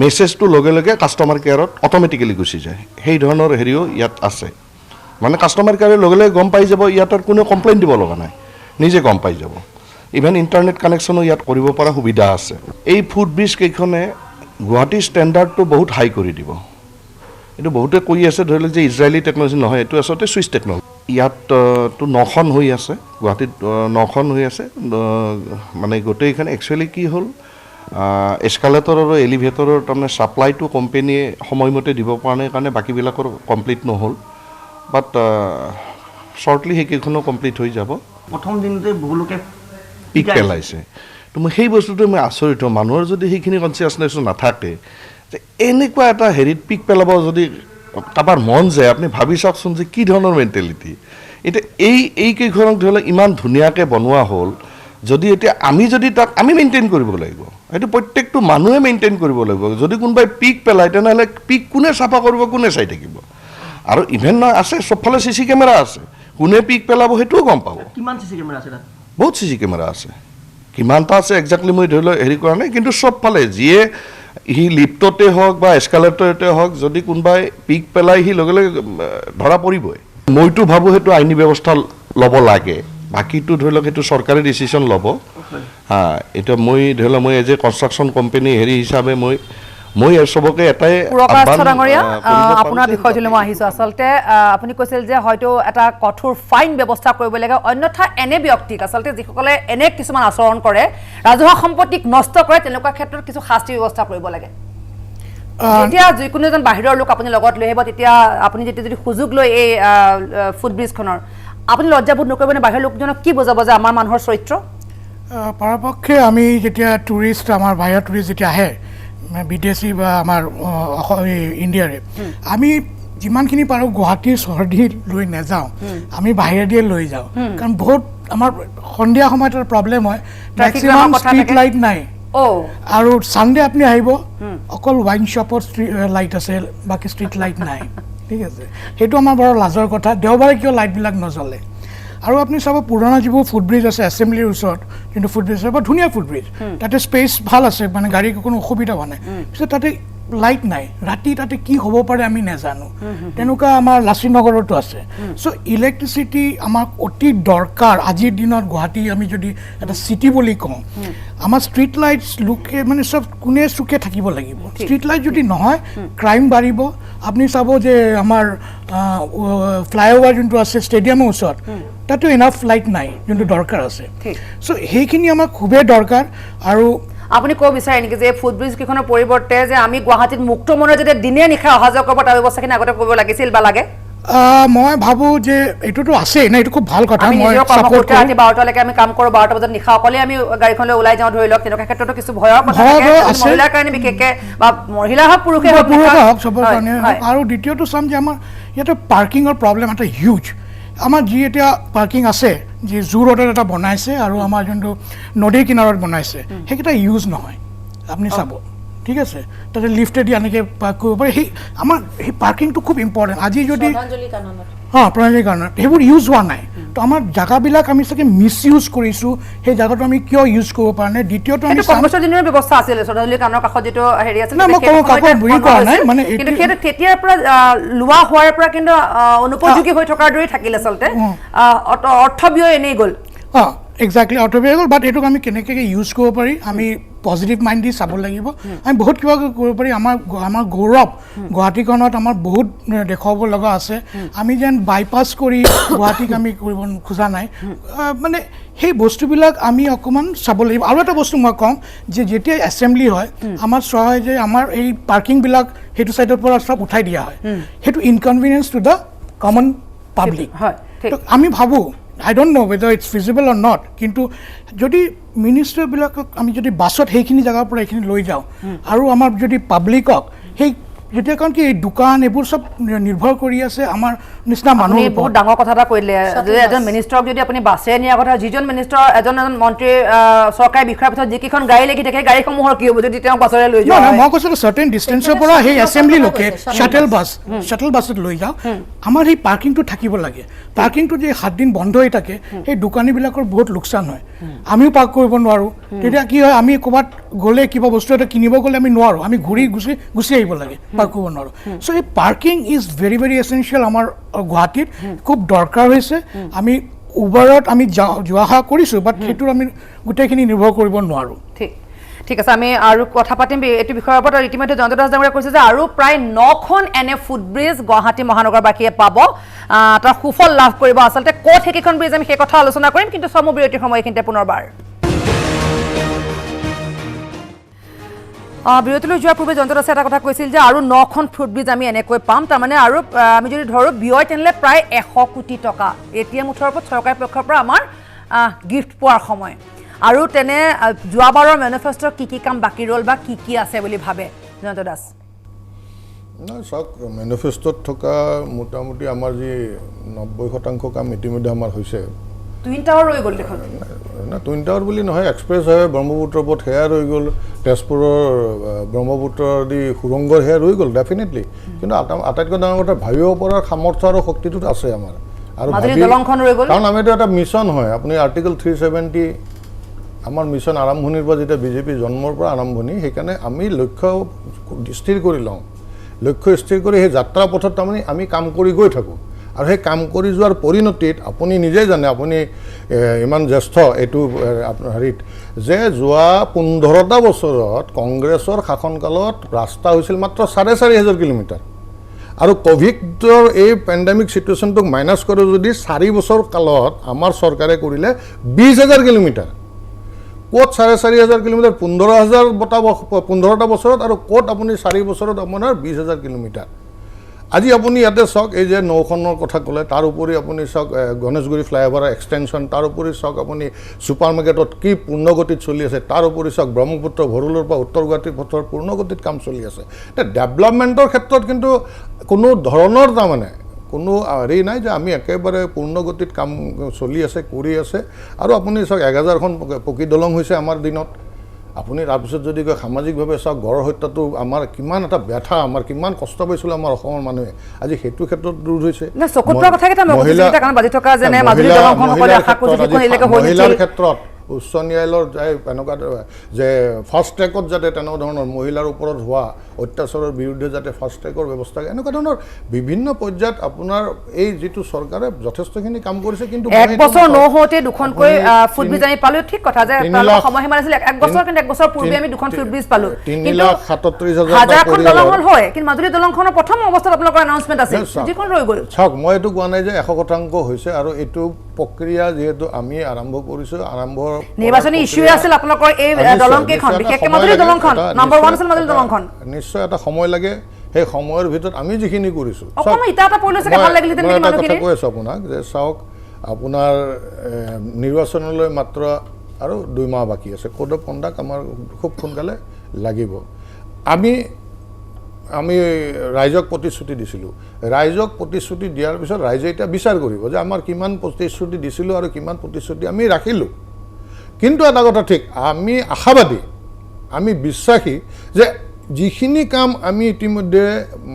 মেছেজটো লগে লগে কাষ্টমাৰ কেয়াৰত অট'মেটিকেলি গুচি যায় সেই ধৰণৰ হেৰিও ইয়াত আছে মানে কাষ্টমাৰ কেয়াৰে লগে লগে গম পাই যাব ইয়াত আৰু কোনো কমপ্লেইন দিব লগা নাই নিজে গম পাই যাব ইভেন ইণ্টাৰনেট কানেকশ্যনো ইয়াত কৰিব পৰা সুবিধা আছে এই ফুটব্ৰিজ কেইখনে গুৱাহাটীৰ ষ্টেণ্ডাৰ্ডটো বহুত হাই কৰি দিব এইটো বহুতে কৈ আছে ধৰি লওক যে ইজৰাইলী টেকন'লজি নহয় এইটো আচলতে ছুইচ টেকন'লজি ইয়াততো 9খন হৈ আছে গুৱাহাটীত 9খন হৈ আছে মানে গোটেইখন একচুৱেলি কি হ'ল এস্কালেটৰ আৰু এলিভেটৰৰ তাৰমানে ছাপ্লাইটো কোম্পেনীয়ে সময়মতে দিব পৰা নাই কাৰণে বাকীবিলাকৰ কমপ্লিট নহ'ল বাট শ্বৰ্টলি সেইকেইখনো কমপ্লিট হৈ যাব প্ৰথম দিনতে বহু লোকে পিক পেলাইছে তো মই সেই বস্তুটো মই আচৰিত হওঁ মানুহৰ যদি সেইখিনি কনচিয়াছনেছো নাথাকে যে এনেকুৱা এটা হেৰিত পিক পেলাব যদি কাৰোবাৰ মন যায় আপুনি ভাবি চাওকচোন যে কি ধৰণৰ মেণ্টেলিটি এতিয়া এইকেইখনক ধৰি লওক ইমান ধুনীয়াকৈ বনোৱা হ'ল যদি এতিয়া আমি যদি তাক আমি মেইনটেইন কৰিব লাগিব সেইটো প্ৰত্যেকটো মানুহে মেইনটেইন কৰিব লাগিব যদি কোনোবাই পিক পেলায় তেনেহ'লে পিক কোনে চাফা কৰিব কোনে চাই থাকিব আৰু ইভেন নহয় আছে চবফালে CC কেমেৰা আছে কোনে পিক পেলাব সেইটোও গম পাব কিমান CC কেমেৰা আছে তাত বহুত CC কেমেৰা আছে কিমানটা আছে একজাক্টলি মই ধৰি লওক হেৰি কৰা নাই কিন্তু চবফালে যিয়ে সি লিফ্টতে হওক বা এস্কালেটৰতে হওক যদি কোনোবাই পিক পেলাই সি লগে লগে ধৰা পৰিবই মইতো ভাবোঁ সেইটো আইনী ব্যৱস্থা ল'ব লাগে বাকীটো ধৰি লওক সেইটো চৰকাৰে ডিচিশ্যন ল'ব এতিয়া মই ধৰি লওক মই এজ এ কনষ্ট্ৰাকশ্যন কোম্পানী হেৰি হিচাপে মই চবকে এটাই আপোনাৰ বিষয়টোলৈ মই আহিছোঁ আচলতে আপুনি কৈছিল যে হয়তো এটা কঠোৰ ফাইন ব্যৱস্থা কৰিব লাগে অন্যথা এনে ব্যক্তিক আচলতে যিসকলে এনে কিছুমান আচৰণ কৰে ৰাজহুৱা সম্পত্তিক নষ্ট কৰে তেনেকুৱা ক্ষেত্ৰত কিছু শাস্তি ব্যৱস্থা কৰিব লাগে যেতিয়া যিকোনো এজন বাহিৰৰ লোক আপুনি লগত লৈ আহিব তেতিয়া আপুনি যেতিয়া যদি সুযোগ লৈ এই ফুটব্ৰিজখনৰ আপুনি লজ্জাবোধ নকৰিবনে বাহিৰৰ লোকজনক কি বুজাব যে আমাৰ মানুহৰ চৰিত্ৰ পৰাপক্ষে আমি যেতিয়া টুৰিষ্ট আমাৰ বাহিৰৰ টুৰিষ্ট যেতিয়া আহে বিদেশী বা আমাৰ ইণ্ডিয়াৰে আমি যিমানখিনি পাৰোঁ গুৱাহাটীৰ চহৰদি লৈ নাযাওঁ আমি বাহিৰেদিয়ে লৈ যাওঁ কাৰণ বহুত আমাৰ সন্ধিয়া সময়ত প্ৰব্লেম হয় মেক্সিমাম ষ্ট্ৰীট লাইট নাই আৰু ছানডে আপুনি আহিব অকল ৱাইন শ্বপত লাইট আছে বাকী ষ্ট্ৰীট লাইট নাই ঠিক আছে সেইটো আমাৰ বৰ লাজৰ কথা দেওবাৰে কিয় লাইটবিলাক নজ্বলে আৰু আপুনি চাব পুৰণা যিবোৰ ফুটব্ৰিজ আছে এছেম্বলিৰ ওচৰত যোনটো ফুটব্ৰিজ আছে বৰ ধুনীয়া ফুটব্ৰিজ তাতে স্পেচ ভাল আছে মানে গাড়ীৰ কোনো অসুবিধা হোৱা নাই পিছত তাতে লাইট নাই ৰাতি তাতে কি হ'ব পাৰে আমি নাজানো তেনেকুৱা আমাৰ লাচিত নগৰতো আছে চ' ইলেক্ট্ৰিচিটি আমাক অতি দৰকাৰ আজিৰ দিনত গুৱাহাটী আমি যদি এটা চিটি বুলি কওঁ আমাৰ ষ্ট্ৰীট লাইটছ লোকে মানে চব কোনে চুকে থাকিব লাগিব ষ্ট্ৰীট লাইট যদি নহয় ক্ৰাইম বাঢ়িব আপুনি চাব যে আমাৰ ফ্লাইঅভাৰ যোনটো আছে ষ্টেডিয়ামৰ ওচৰত তাতো এনাফ লাইট নাই যোনটো দৰকাৰ আছে চ' সেইখিনি আমাক খুবেই দৰকাৰ আৰু আপুনি ক'ব বিচাৰে নেকি যে ফুট ব্ৰিজ কেইখনৰ পৰিৱৰ্তে যে আমি গুৱাহাটীত মুক্ত মনে যদি দিনে নিশা অহা যোৱা কৰিব তাৰ ব্যৱস্থাখিনি আগতে কৰিব লাগিছিল বা লাগে মই ভাবোঁ যে এইটোতো আছেই না, এইটো খুব ভাল কথা। আমি মই নিজেও কৰ্ম ছাপোৰ্ট কৰোঁ, ৰাতি 12টালৈকে আমি কাম কৰোঁ, 12টা বজাত নিশা অকলে আমি গাড়ীখনলৈ ওলাই যাওঁ ধৰি লওক, তেনেকুৱা ক্ষেত্ৰতো কিছু ভয়ৰ কথা থাকে মহিলাৰ কাৰণে বিশেষকৈ, বা মহিলা হওক পুৰুষে হওক চবৰ কাৰণে। আৰু দ্বিতীয়টো চাম যে আমাৰ ইয়াতে পাৰ্কিঙৰ প্ৰব্লেম এটা হিউজ। আমাৰ যি এতিয়া পাৰ্কিং আছে, যি জু ৰোডত এটা বনাইছে আৰু আমাৰ যোনটো নদীৰ কিনাৰত বনাইছে, সেইকেইটা ইউজ নহয়। আপুনি চাব, ঠিক আছে, তাতে লিফ্টেদি এনেকৈ পাৰ্ক কৰিব পাৰি। সেই আমাৰ সেই পাৰ্কিংটো খুব ইম্পৰ্টেণ্ট। আজি যদি প্ৰাঞ্জলি কাৰণত সেইবোৰ ইউজ হোৱা নাই, তো আমাৰ জেগাবিলাক আমি চাগে মিছ ইউজ কৰিছোঁ। সেই জেগাটো আমি কিয় ইউজ কৰিব পৰা নাই? দ্বিতীয়টো আমি কংগ্ৰেছৰ দিনৰ ব্যৱস্থা আছিল, শ্ৰদ্ধাঞ্জলি কাণৰ কাষত যিটো হেৰি আছিল, মই কৰা নাই, মানে কিন্তু সেইটো তেতিয়াৰ পৰা লোৱা হোৱাৰ পৰা কিন্তু অনুপযোগী হৈ থকাৰ দৰে থাকিল আচলতে, অৰ্থ ব্যয় এনেই গ'ল। এক্সাক্টলি অৰ্থব্যয় গ'ল। বাট এইটোক আমি কেনেকৈ ইউজ কৰিব পাৰি, আমি পজিটিভ মাইণ্ড দি চাব লাগিব। আমি বহুত কিবা কৰিব পাৰি। আমাৰ গৌৰৱ গুৱাহাটীখনত আমাৰ বহুত দেখুৱাব লগা আছে। আমি যেন বাইপাছ কৰি গুৱাহাটীক আমি কৰিব খোজা নাই, মানে সেই বস্তুবিলাক আমি অকণমান চাব লাগিব। আৰু এটা বস্তু মই ক'ম যে যেতিয়া এছেম্বলি হয়, আমাৰ চোৱা হয় যে আমাৰ এই পাৰ্কিংবিলাক সেইটো ছাইডৰ পৰা চব উঠাই দিয়া হয়। সেইটো ইনকনভিনিয়েঞ্চ টু দ্য কমন পাব্লিক। আমি ভাবোঁ, I don't know whether it's feasible or not, কিন্তু যদি মিনিষ্টাৰবিলাকক আমি যদি বাছত সেইখিনি জেগাৰ পৰা এইখিনি লৈ যাওঁ, আৰু আমাৰ যদি পাব্লিকক সেই যেতিয়া, কাৰণ কি এই দোকান এইবোৰ চব নিৰ্ভৰ কৰি আছে আমাৰ নিচিনা মানুহ। বহুত ডাঙৰ কথা এটা কৰিলে যে এজন মিনিষ্টাৰক যদি আপুনি বাছেৰে নিয়াৰ কথা, যিজন মিনিষ্টাৰ এজন মন্ত্ৰী চৰকাৰী বিষয়াৰ পিছত যিকেইখন গাড়ী লাগি থাকে, গাড়ীসমূহৰ কি হ'ব যদি তেওঁক বাছেৰে লৈ যোৱা? মই কৈছোঁ চাৰ্টেন ডিষ্টেঞ্চৰ পৰা সেই এছেম্বলিলৈকে শ্বাটল বাছত লৈ যাওঁ। আমাৰ সেই পাৰ্কিংটো থাকিব লাগে। পাৰ্কিংটো যে 7 দিন বন্ধ হৈ থাকে, সেই দোকানীবিলাকৰ বহুত লোকচান হয়। আমিও পাৰ্ক কৰিব নোৱাৰোঁ। তেতিয়া কি হয়, আমি ক'ৰবাত গ'লে কিবা বস্তু এটা কিনিব গ'লে আমি নোৱাৰোঁ, আমি গুচি আহিব লাগে, পাৰ্ক কৰিব নোৱাৰোঁ। চ' এই parking is very very essential আমাৰ গুৱাহাটীত, খুব দৰকাৰ হৈছে। আমি উবাৰত আমি যোৱা অহা কৰিছোঁ, বাট সেইটোৰ আমি গোটেইখিনি নিৰ্ভৰ কৰিব নোৱাৰোঁ। ঠিক আছে, আমি আৰু কথা পাতিম এইটো বিষয়ৰ ওপৰত। ইতিমধ্যে জয়ন্ত দাস ডাঙৰীয়াই কৈছে যে আৰু প্ৰায় 9খন এনে ফুটব্ৰিজ গুৱাহাটী মহানগৰবাসীয়ে পাব, তাৰ সুফল লাভ কৰিব। আচলতে ক'ত সেইকেইখন ব্ৰিজ আমি সেই কথা আলোচনা কৰিম, কিন্তু চমু বিৰতিৰ সময়খিনিতে পুনৰবাৰ বিৰতিলৈ যোৱাৰ পূৰ্বে জয়ন্ত দাসে এটা কথা কৈছিল যে আৰু 9খন ফুটব্ৰিজ আমি এনেকৈ পাম। তাৰমানে আৰু আমি যদি ধৰোঁ ব্যয় তেনেহ'লে প্ৰায় 100 কোটি টকা এতিয়া মুঠৰ ওপৰত চৰকাৰী পক্ষৰ পৰা আমাৰ গিফ্ট পোৱাৰ সময়। আৰু তেনে যোৱাবাৰৰ মেনিফেষ্টোৰ কি কাম বাকী ৰ'ল বা কি আছে বুলি ভাবে জয়ন্ত দাস? চাওক, মেনিফেষ্টোত থকা মোটামুটি আমাৰ যি 90% কাম ইতিমধ্যে আমাৰ হৈছে। টুইন টাৱাৰ ৰৈ গ'ল দেখোন। টুইন টাৱাৰ বুলি নহয়, এক্সপ্ৰেছ হাইৱে ব্ৰহ্মপুত্ৰৰ ওপৰত সেয়া ৰৈ গ'ল, তেজপুৰৰ ব্ৰহ্মপুত্ৰৰ দি সুৰংগৰ সেয়া ৰৈ গ'ল ডেফিনেটলি। কিন্তু আটাইতকৈ ডাঙৰ কথা, ভাবিব পৰাৰ সামৰ্থ্য আৰু শক্তিটো আছে আমাৰ। আৰু কাৰণ আমিতো এটা মিছন হয়, আপুনি আৰ্টিকল 370 আমাৰ মিছন আৰম্ভণিৰ পৰা যেতিয়া বিজেপি জন্মৰ পৰা আৰম্ভণি, সেইকাৰণে আমি লক্ষ্য স্থিৰ কৰি লওঁ। লক্ষ্য স্থিৰ কৰি সেই যাত্ৰা পথত তাৰমানে আমি কাম কৰি গৈ থাকোঁ। আৰু সেই কাম কৰি যোৱাৰ পৰিণতিত আপুনি নিজেই জানে, আপুনি ইমান জ্যেষ্ঠ এইটো হেৰিত, যে যোৱা 15টা বছৰত কংগ্ৰেছৰ শাসনকালত ৰাস্তা হৈছিল মাত্ৰ 4,500 কিলোমিটাৰ। আৰু ক'ভিডৰ এই পেণ্ডেমিক চিটুৱেশ্যনটোক মাইনাছ কৰি যদি 4 বছৰ কালত আমাৰ চৰকাৰে কৰিলে 20,000 কিলোমিটাৰ। ক'ত 4,500 কিলোমিটাৰ 15টা বছৰত, আৰু ক'ত আপুনি 4 বছৰত আপোনাৰ 20,000 কিলোমিটাৰ। আজি আপুনি ইয়াতে চাওক, এই যে 9খনৰ কথা ক'লে, তাৰ উপৰি আপুনি চাওক গণেশগুৰি ফ্লাইঅভাৰৰ এক্সটেনশ্যন, তাৰ উপৰি চাওক আপুনি ছুপাৰ মাৰ্কেটত কি পূৰ্ণগতিত চলি আছে, তাৰ উপৰি চাওক ব্ৰহ্মপুত্ৰ ভৰুলৰ পৰা উত্তৰ গুৱাহাটী পথৰ পূৰ্ণগতিত কাম চলি আছে। এতিয়া ডেভেলপমেণ্টৰ ক্ষেত্ৰত কিন্তু কোনো ধৰণৰ তাৰমানে কোনো হেৰি নাই যে আমি একেবাৰে পূৰ্ণগতিত কাম চলি আছে, কৰি আছে। আৰু আপুনি চাওক 1000খন পকী দলং হৈছে আমাৰ দিনত। আপুনি তাৰপিছত যদি কয় সামাজিকভাৱে চাওক, গড় হত্যাটো আমাৰ কিমান এটা ব্যথা, আমাৰ কিমান কষ্ট পাইছিলোঁ আমাৰ অসমৰ মানুহে, আজি সেইটো ক্ষেত্ৰত দূৰ হৈছে। মহিলাৰ ক্ষেত্ৰত উচ্চ ন্যায়ালয়ৰ এনেকুৱা যে ফাষ্ট ট্ৰেকত যাতে তেনেধৰণৰ মহিলাৰ ওপৰত হোৱা অত্যাচাৰৰ বিৰুদ্ধে যাতে ফাষ্ট ট্ৰেকৰ ব্যৱস্থা, এনেকুৱা ধৰণৰ বিভিন্ন পৰ্যায়ত আপোনাৰ এই যিটো চৰকাৰে যথেষ্টখিনি কাম কৰিছে। কিন্তু 1 বছৰ নহওঁতে দুখনকৈ ফুটব্ৰিজ আমি পালোঁ, ঠিক কথা যে সময়সীমা আছিল 1 বছৰ, কিন্তু 1 বছৰ পূৰ্বে আমি 2খন ফুটব্ৰিজ পালোঁ। 3,37,000 দলং হয়, কিন্তু মাজুলী দলংখনৰ প্ৰথম অৱস্থাত আপোনালোকৰ এনাউন্সমেণ্ট আছিল, যিখন ৰৈ গ'ল। চাওক, মই এইটো কোৱা নাই যে 100% হৈছে, আৰু এইটো প্ৰক্ৰিয়া যিহেতু আমি আৰম্ভ কৰিছোঁ নিৰ্বাচনী ইস্যু আছিল আপোনালোকৰ এই দলংকেইখন বিশেষকৈ মাজুলী দলংখন নম্বৰ 1 আছিল মাজুলী দলংখন নিশ্চয় এটা সময় লাগে সেই সময়ৰ ভিতৰত আমি যিখিনি কৰিছোঁ অকণমান ইটা এটা পৰিলে চাগে ভাল লাগিল মই এটা কথা কৈ আছোঁ আপোনাক যে চাওক আপোনাৰ নিৰ্বাচনলৈ মাত্ৰ আৰু 2 মাহ বাকী আছে কোড অফ কণ্ডাক্ট আমাৰ খুব সোনকালে লাগিব আমি ৰাইজক প্ৰতিশ্ৰুতি দিছিলোঁ ৰাইজক প্ৰতিশ্ৰুতি দিয়াৰ পিছত ৰাইজে এতিয়া বিচাৰ কৰিব যে আমাৰ কিমান প্ৰতিশ্ৰুতি দিছিলোঁ আৰু কিমান প্ৰতিশ্ৰুতি আমি ৰাখিলোঁ কিন্তু এটা কথা ঠিক আমি আশাবাদী আমি বিশ্বাসী যে যিখিনি কাম আমি ইতিমধ্যে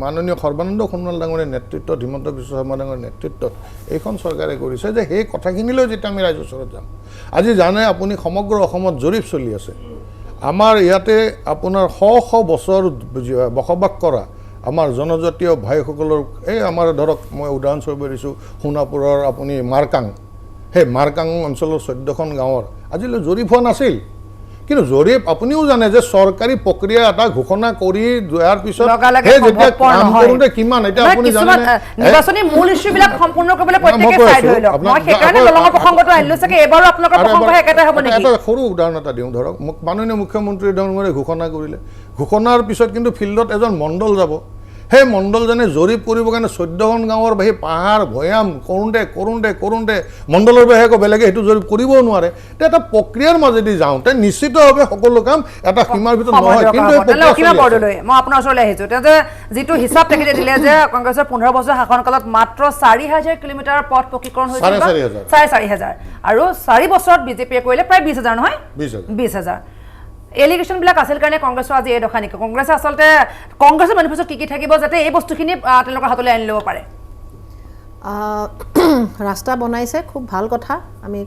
মাননীয় সৰ্বানন্দ সোণোৱাল ডাঙৰীৰ নেতৃত্বত হিমন্ত বিশ্ব শৰ্মা ডাঙৰীৰ নেতৃত্বত এইখন চৰকাৰে কৰিছে যে সেই কথাখিনিলৈ যেতিয়া আমি ৰাইজৰ ওচৰত যাম আজি জানে আপুনি সমগ্ৰ অসমত জৰীপ চলি আছে আমাৰ ইয়াতে আপোনাৰ শ বছৰ বসবাস কৰা আমাৰ জনজাতীয় ভাইসকলৰ এই আমাৰ ধৰক মই উদাহৰণস্বৰূপে দিছোঁ সোণাপুৰৰ আপুনি মাৰকাং সেই মাৰকাং অঞ্চলৰ 14খন গাঁৱৰ আজিলৈ জৰীপ হোৱা নাছিল কিন্তু জৰীপ আপুনিও জানে যে চৰকাৰী প্ৰক্ৰিয়া এটা ঘোষণা কৰি যোৱাৰ পিছত সেই যেতিয়া কাম কৰোঁতে কিমান এতিয়া আপুনি জানে নিৰ্বাচনী মূল ইস্যুবিলাক সম্পূৰ্ণ কৰিবলৈ প্ৰত্যেকে চাই ধৰি লওক মই সেইকাৰণে দলঙৰ প্ৰসংগটো আনিলোঁ চাগে এবাৰো আপোনালোকৰ প্ৰসংগ একেটাই হ'ব নেকি এটা সৰু উদাহৰণ এটা দিওঁ ধৰক মাননীয় মুখ্যমন্ত্ৰী ডাঙৰীয়ে ঘোষণা কৰিলে ঘোষণাৰ পিছত কিন্তু ফিল্ডত এজন মণ্ডল যাব সেই মণ্ডলজনে জৰীপ কৰিবৰ কাৰণে 14খন গাঁৱৰ বাহিৰে পাহাৰ ভৈয়াম কৰোঁতে মণ্ডলৰ বাহিৰে আকৌ বেলেগে সেইটো জৰীপ কৰিবও নোৱাৰে এটা প্ৰক্ৰিয়াৰ মাজেদি যাওঁতে নিশ্চিতভাৱে সকলো কাম এটা সীমাৰ ভিতৰত নহয় কিন্তু মই আপোনাৰ ওচৰলৈ আহিছোঁ যে যিটো হিচাপ তেখেতে দিলে যে কংগ্ৰেছৰ 15 বছৰ শাসনকালত মাত্ৰ 4,000 কিলোমিটাৰ পথ পকীকৰণ হৈছিল 4,500 আৰু 4 বছৰত বিজেপিয়ে কৰিলে প্ৰায় 20,000 নহয় 20,000 এলিগেশ্যনবিলাক আছিল কাৰণে কংগ্ৰেছৰ আজি এই দশা নেকি কংগ্ৰেছে আচলতে কংগ্ৰেছৰ মেনিফেষ্টোত কি থাকিব যাতে এই বস্তুখিনি তেওঁলোকৰ হাতলৈ আনি ল'ব পাৰে ৰাস্তা বনাইছে খুব ভাল কথা আমি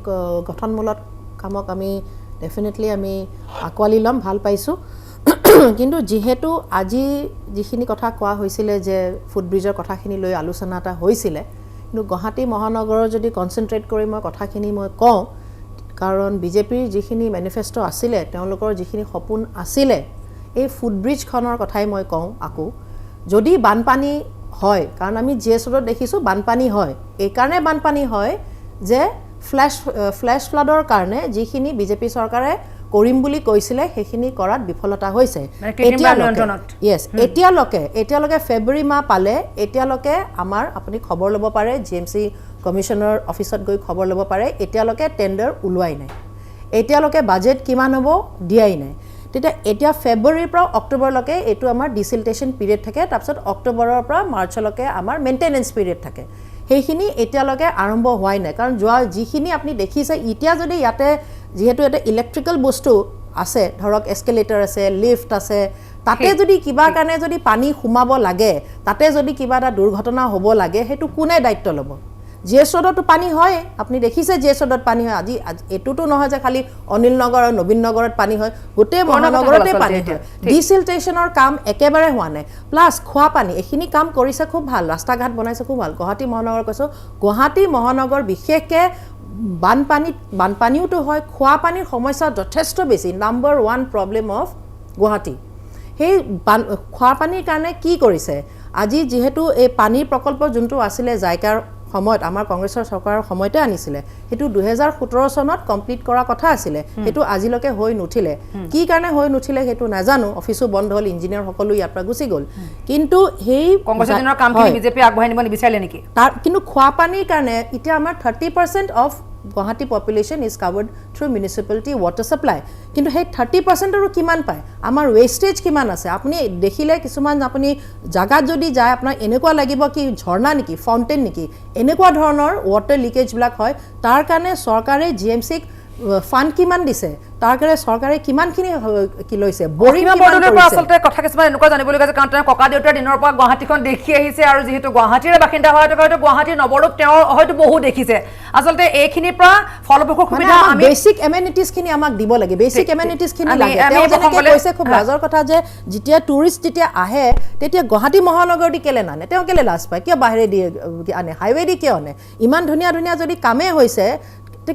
গঠনমূলক কামক আমি ডেফিনেটলি আমি আঁকোৱালি ল'ম ভাল পাইছোঁ কিন্তু যিহেতু আজি যিখিনি কথা কোৱা হৈছিলে যে ফুটব্ৰিজৰ কথাখিনি লৈ আলোচনা এটা হৈছিলে কিন্তু গুৱাহাটী মহানগৰৰ যদি কনচেনট্ৰেট কৰি মই কথাখিনি মই কওঁ কাৰণ বিজেপিৰ যিখিনি মেনিফেষ্টো আছিলে তেওঁলোকৰ যিখিনি সপোন আছিলে এই ফুটব্ৰিজখনৰ কথাই মই কওঁ আকৌ যদি বানপানী হয় কাৰণ আমি জিএছ ৰোডত দেখিছোঁ বানপানী হয় এইকাৰণে বানপানী হয় যে ফ্লেছ ফ্লাডৰ কাৰণে যিখিনি বিজেপি চৰকাৰে কৰিম বুলি কৈছিলে সেইখিনি কৰাত বিফলতা হৈছে এতিয়ালৈকে ফেব্ৰুৱাৰী মাহ পালে এতিয়ালৈকে আমাৰ আপুনি খবৰ ল'ব পাৰে জিএমচি কমিশনৰ অফিচত গৈ খবৰ ল'ব পাৰে এতিয়ালৈকে টেণ্ডাৰ ওলোৱাই নাই এতিয়ালৈকে বাজেট কিমান হ'ব দিয়াই নাই তেতিয়া এতিয়া ফেব্ৰুৱাৰীৰ পৰা অক্টোবৰলৈকে এইটো আমাৰ ডিচিল্টেশ্যন পিৰিয়ড থাকে তাৰপিছত অক্টোবৰৰ পৰা মাৰ্চলৈকে আমাৰ মেইনটেনেন্স পিৰিয়ড থাকে সেইখিনি এতিয়ালৈকে আৰম্ভ হোৱাই নাই কাৰণ যোৱা যিখিনি আপুনি দেখিছে এতিয়া যদি ইয়াতে যিহেতু এটা ইলেক্ট্ৰিকেল বস্তু আছে ধৰক এস্কেলেটৰ আছে লিফ্ট আছে তাতে যদি কিবা কাৰণে যদি পানী সোমাব লাগে তাতে যদি কিবা এটা দুৰ্ঘটনা হ'ব লাগে সেইটো কোনে দায়িত্ব ল'ব জিএছ ৰোডতো পানী হয় আপুনি দেখিছে জিএছ ৰোডত পানী হয় আজি এইটোতো নহয় যে খালি অনিল নগৰ আৰু নবীন নগৰত পানী হয় গোটেই মহানগৰতে পানী হয় ডিচিল্টেশ্যনৰ কাম একেবাৰে হোৱা নাই প্লাছ খোৱা পানী এইখিনি কাম কৰিছে খুব ভাল ৰাস্তা ঘাট বনাইছে খুব ভাল গুৱাহাটী মহানগৰ কৈছোঁ গুৱাহাটী মহানগৰ বিশেষকৈ বানপানীওতো হয় খোৱা পানীৰ সমস্যা যথেষ্ট বেছি নাম্বাৰ 1 প্ৰব্লেম অফ গুৱাহাটী সেই খোৱা পানীৰ কাৰণে কি কৰিছে আজি যিহেতু এই পানীৰ প্ৰকল্প যোনটো আছিলে জাইকাৰ সময়ত আমাৰ কংগ্ৰেছৰ চৰকাৰৰ সময়তে আনিছিলে সেইটো 2017 চনত কমপ্লিট কৰা কথা আছিলে সেইটো আজিলৈকে হৈ নুঠিলে কি কাৰণে হৈ নুঠিলে সেইটো নাজানো অফিসো বন্ধ হ'ল ইঞ্জিনিয়াৰ সকলো ইয়াৰ পৰা গুচি গ'ল কিন্তু সেই কংগ্ৰেছৰ দিনৰ কামখিনি বিজেপি আগবঢ়াই নিব নিবিচাৰিলে নেকি তাৰ কিন্তু খোৱা পানীৰ কাৰণে এতিয়া আমাৰ 30% of Guwahati population is covered through municipality water supply. কিন্তু সেই 30% আৰু কিমান পায় আমাৰ ওয়েস্টেজ কিমান আছে আপুনি দেখিলে কিছুমান আপুনি জাগাত যদি যায় আপোনাৰ এনেকুৱা লাগিব কি ঝৰ্ণা নেকি ফাউন্টেন নেকি এনেকুৱা ধৰণৰ ওয়াটাৰ লিকেজ ব্লক হয় তাৰ কাৰণে চৰকাৰে জিএমসিক ফান্ড কিমান দিছে তাৰ কাৰণে চৰকাৰে কিমানখিনি কি লৈছে বৰিং বৰ্ডৰ পৰা আসলতে কথা কিছুমান এনেকুৱা জানিব লগা যে কাৰণ তেওঁ ককা দেউতাৰ দিনৰ পৰা গুৱাহাটীখন দেখি আহিছে আৰু যেহেতু গুৱাহাটীৰ বাসিন্দা হয় হয়তো গুৱাহাটীৰ নৱৰূপ তেওঁ হয়তো বহু দেখিছে আসলতে এইখিনিৰ পৰা ফলপ্ৰসূ সুবিধা আমি বেসিক এমেনিটিজ খিনি আমাক দিব লাগে বেসিক এমেনিটিজ খিনি লাগে তেওঁ যেনেকৈ কৈছে খুব লাজৰ কথা যে যেতিয়া টুৰিষ্ট যেতিয়া আহে তেতিয়া গুৱাহাটী মহানগৰ দি কেলে নানে তেওঁ কেলে লাজ পায় কিয় বাহিৰে দি আনে হাইৱে দি কিয় আনে ইমান ধুনীয়া ধুনীয়া যদি কামে হৈছে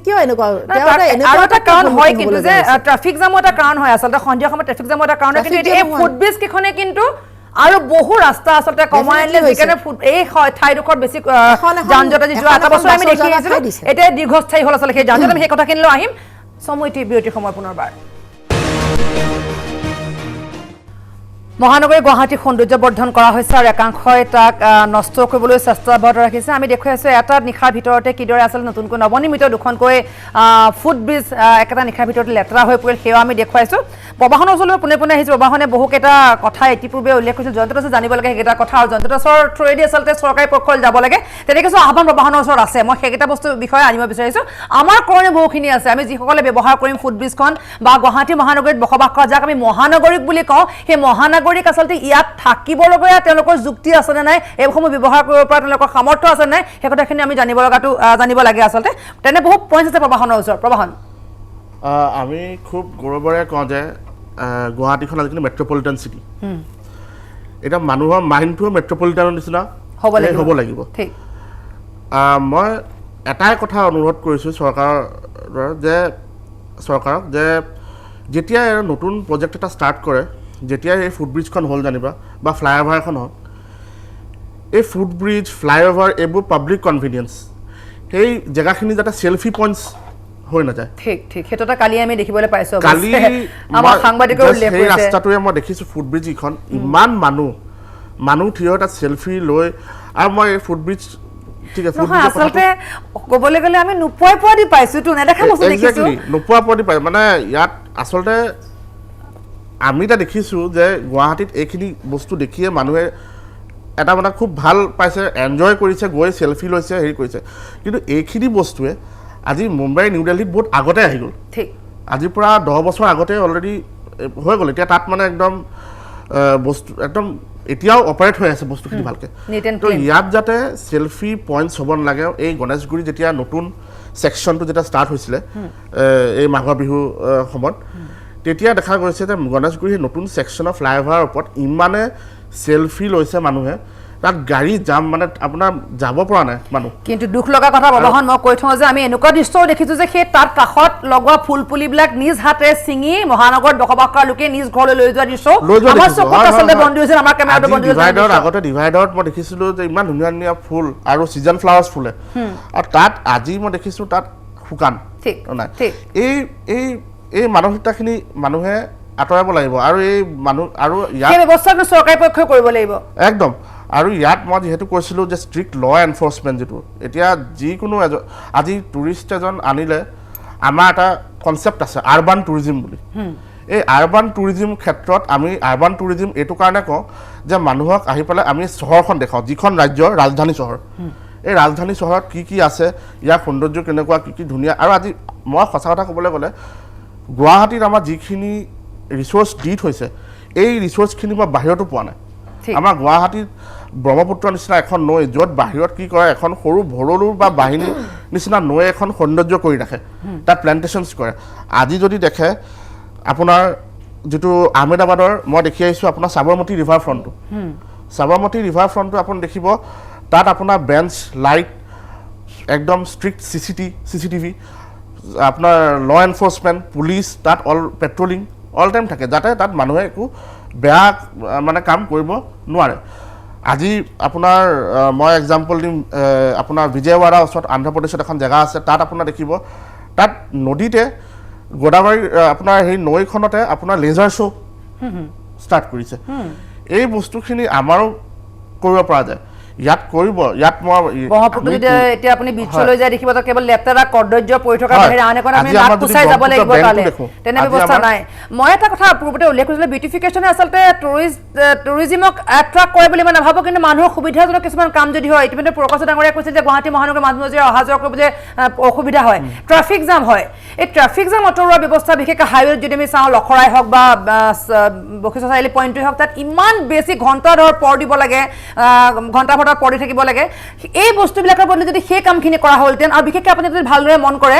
কিয় এনেকুৱা এটা কাৰণ হয় কিন্তু যে ট্ৰাফিক জামৰ এটা কাৰণ হয় আসলতে সন্ধিয়া সময়ত ট্ৰাফিক জামৰ এটা কাৰণ কিন্তু এই ফুটব্ৰিজ কিখনে কিন্তু আৰু বহু ৰাস্তা আচলতে কমাই আনিলে যিকাৰণে এই ঠাইডোখৰত বেছি যান জঁট আজি যোৱা এটা বছৰ আমি দেখি আহিছিলোঁ এতিয়া দীৰ্ঘস্থায়ী হ'ল আচলতে সেই যান জঁট আমি সেই কথাখিনিলৈ আহিম সময়টি বিৰতিৰ সময় পুনৰবাৰ মহানগৰী গুৱাহাটী সৌন্দৰ্য বৰ্ধন কৰা হৈছে আৰু একাংশই তাক নষ্ট কৰিবলৈ চেষ্টা অব্যাহত ৰাখিছে আমি দেখুৱাই আছোঁ এটা নিশাৰ ভিতৰতে কিদৰে আচলতে নতুনকৈ নৱনিৰ্মিত দুখনকৈ ফুটব্ৰিজ একেটা নিশাৰ ভিতৰতে লেতেৰা হৈ পৰিল সেয়া আমি দেখুৱাইছোঁ প্ৰবাহনৰ ওচৰলৈ পোনে পোনে আহিছোঁ প্ৰবাহনে বহুকেইটা কথা ইতিপূৰ্বে উল্লেখ কৰিছিল জয়ন্ত দাসে জানিব লাগে সেইকেইটা কথা আৰু জয়ন্ত দাসৰ থ্ৰুৱেদি আচলতে চৰকাৰী পক্ষলৈ যাব লাগে তেনেকৈ কিছু আহ্বান প্ৰবাহনৰ ওচৰত আছে মই সেইকেইটা বস্তুৰ বিষয়ে আনিব বিচাৰিছোঁ আমাৰ কৰণীয় বহুখিনি আছে আমি যিসকলে ব্যৱহাৰ কৰিম ফুটব্ৰিজখন বা গুৱাহাটী মহানগৰীত বসবাস কৰা যাক আমি মহানগৰীক বুলি কওঁ সেই মহানগৰীক আচলতে ইয়াত থাকিবলগীয়া তেওঁলোকৰ যুক্তি আছেনে নাই এইসমূহ ব্যৱহাৰ কৰিব পৰা তেওঁলোকৰ সামৰ্থ্য আছে নাই সেই কথাখিনি আমি জানিব লাগে আচলতে তেনে বহু পইণ্ট আছে প্ৰবাহনৰ ওচৰত প্ৰবাহন আমি খুব গৌৰৱেৰে কওঁ যে গুৱাহাটীখন আজিকালি মেট্ৰপলিটান চিটি এটা মানুহৰ মাইণ্ডটো মেট্ৰপলিটানৰ নিচিনা হ'ব লাগিব মই এটাই কথা অনুৰোধ কৰিছোঁ চৰকাৰক যে যেতিয়া নতুন প্ৰজেক্ট এটা ষ্টাৰ্ট কৰে যেতিয়া এই ফুটব্ৰিজখন হ'ল জানিবা বা ফ্লাইঅভাৰ এখন হওক এই ফুটব্ৰিজ ফ্লাইঅভাৰ এইবোৰ পাব্লিক কনভিনিয়েন্স সেই জেগাখিনি যাতে চেলফি পইণ্টছ হৈ নাযায় ঠিক ঠিক সেইটো এটা কালি আমি দেখিবলৈ পাইছোঁ কালি আমাৰ সাংবাদিকৰ উল্লেখ কৰিছে সেই ৰাস্তাটোৱে মই দেখিছোঁ ফুটব্ৰিজ ইখন ইমান মানুহ থিয় তাত চেলফি লৈ আৰু মই ফুটব্ৰিজ ঠিক আছে আচলতে ক'বলৈ গ'লে আমি নোপোৱা দি পাইছোঁ তো নেদেখা বস্তু দেখিছোঁ নোপোৱা দি পাই মানে ইয়াত আচলতে আমি এটা দেখিছোঁ যে গুৱাহাটীত এইখিনি বস্তু দেখিয়ে মানুহে এটা মানে খুব ভাল পাইছে এনজয় কৰিছে গৈ চেলফি লৈছে হেৰি কৰিছে কিন্তু এইখিনি বস্তুৱে আজি মুম্বাই নিউ দিল্লীত বহুত আগতে আহি গ'ল ঠিক আজিৰ পৰা 10 বছৰ আগতে অলৰেডি হৈ গ'ল এতিয়া তাত মানে একদম বস্তু একদম এতিয়াও অপাৰেট হৈ আছে বস্তুখিনি ভালকৈ তো ইয়াত যাতে চেলফি পইণ্টছ হ'ব নালাগে এই গণেশগুৰি যেতিয়া নতুন ছেকশ্যনটো যেতিয়া ষ্টাৰ্ট হৈছিলে এই মাঘৰ বিহু সময়ত তেতিয়া দেখা গৈছে যে গণেশগুৰিৰ নতুন ছেকশ্যনৰ ফ্লাইঅভাৰৰ ওপৰত ইমানে চেলফি লৈছে মানুহে তাত গাড়ী জাম মানে আপোনাৰ যাব পৰা নাই মানুহ কিন্তু দুখ লগা কথা প্ৰবাহন মই কৈ থওঁ যে আমি এনেকুৱা দৃশ্যও দেখিছোঁ যে সেই তাত কাষত লগোৱা ফুলপুলিবিলাক নিজ হাতে ছিঙি মহানগৰত বসবাস কৰা লোকে নিজ ঘৰলৈ লৈ যোৱা দৃশ্য আমাৰ চকুত আচলতে বন্দী হৈছিল আমাৰ কেমেৰাটো বন্দী হৈছিল আগতে ডিভাইডাৰত মই দেখিছিলোঁ যে ইমান ধুনীয়া ধুনীয়া ফুল আৰু ছিজন ফ্লাৱাৰ্ছ ফুলে আৰু তাত আজি মই দেখিছোঁ তাত শুকান নাই এই মানসিকতাখিনি মানুহে আঁতৰাব লাগিব আৰু এই মানুহ আৰু ইয়াত ব্যৱস্থাটো চৰকাৰী পক্ষই কৰিব লাগিব একদম আৰু ইয়াত মই যিহেতু কৈছিলোঁ যে ষ্ট্ৰিক্ট ল এনফৰ্চমেণ্ট যিটো এতিয়া যিকোনো আজি টুৰিষ্ট এজন আনিলে আমাৰ এটা কনচেপ্ট আছে আৰ্বান টুৰিজিম বুলি এই আৰ্বান টুৰিজিম ক্ষেত্ৰত আমি আৰ্বান টুৰিজিম এইটো কাৰণে কওঁ যে মানুহক আহি পেলাই আমি চহৰখন দেখাওঁ যিখন ৰাজ্যৰ ৰাজধানী চহৰ এই ৰাজধানী চহৰত কি আছে ইয়াৰ সৌন্দৰ্য কেনেকুৱা কি ধুনীয়া আৰু আজি মই সঁচা কথা ক'বলৈ গ'লে গুৱাহাটীত আমাৰ যিখিনি ৰিচোৰ্চ দি থৈছে এই ৰিচোৰ্চখিনি মই বাহিৰতো পোৱা নাই আমাৰ গুৱাহাটীত ব্ৰহ্মপুত্ৰ নিচিনা এখন নৈ য'ত বাহিৰত কি কৰে এখন সৰু ভৰলুৰ বা বাহিনীৰ নিচিনা নৈ এখন সৌন্দৰ্য কৰি ৰাখে তাত প্লেণ্টেশ্যনছ কৰে আজি যদি দেখে আপোনাৰ যিটো আহমেদাবাদৰ মই দেখি আহিছোঁ আপোনাৰ সাবৰমতী ৰিভাৰ ফ্ৰণ্টটো আপুনি দেখিব তাত আপোনাৰ বেঞ্চ লাইট একদম ষ্ট্ৰিক্ট চিচিটিভি আপোনাৰ ল এনফৰ্চমেণ্ট পুলিচ তাত পেট্ৰলিং অল টাইম থাকে যাতে তাত মানুহে একো বেয়া মানে কাম কৰিব নোৱাৰে আজি আপোনাৰ মই এক্সাম্পল দিম আপোনাৰ বিজয়ৱাড়াৰ ওচৰত অন্ধ্ৰপ্ৰদেশত এখন জেগা আছে তাত আপোনাৰ দেখিব তাত নদীতে গোদাবৰী আপোনাৰ সেই নৈখনতে আপোনাৰ লেজাৰ শ্ব' ষ্টাৰ্ট কৰিছে এই বস্তুখিনি আমাৰো কৰিব পৰা যায় ইয়াত কৰিব ইয়াত মই ব্ৰহ্মপুত্ৰ এতিয়া আপুনি বিচলৈ যায় দেখিব কেৱল লেতেৰা কৰ্দৰ্য পৰি থকা বাহিৰে আন একো আমি নাক কুচাই যাব লাগিব তালে তেনে ব্যৱস্থা নাই মই এটা কথা পূৰ্বতে উল্লেখ কৰিছিলোঁ বিউটিফিকেশ্যনে আচলতে টুৰিজিমক এট্ৰেক্ট কৰে বুলি মই নাভাবোঁ কিন্তু মানুহৰ সুবিধাজনক কিছুমান কাম যদি হয় ইতিমধ্যে প্ৰকাশ ডাঙৰীয়াই কৈছে যে গুৱাহাটী মহানগৰ মাজে মাজে অহা যোৱা কৰিবলৈ অসুবিধা হয় ট্ৰাফিক জাম হয় এই ট্ৰাফিক জাম আঁতৰোৱা ব্যৱস্থা বিশেষকৈ হাইৱেত যদি আমি চাওঁ লখৰাই হওক বা বশিষ্ঠ চাৰিআলি পইণ্টটোৱে হওক তাত ইমান বেছি ঘণ্টা ধৰ পৰ দিব লাগে ঘণ্টা পৰি থাকিব লাগে এই বস্তুবিলাকৰ বদলি যদি সেই কামখিনি কৰা হ'লহেঁতেন আৰু বিশেষকৈ আপুনি যদি ভালদৰে মন কৰে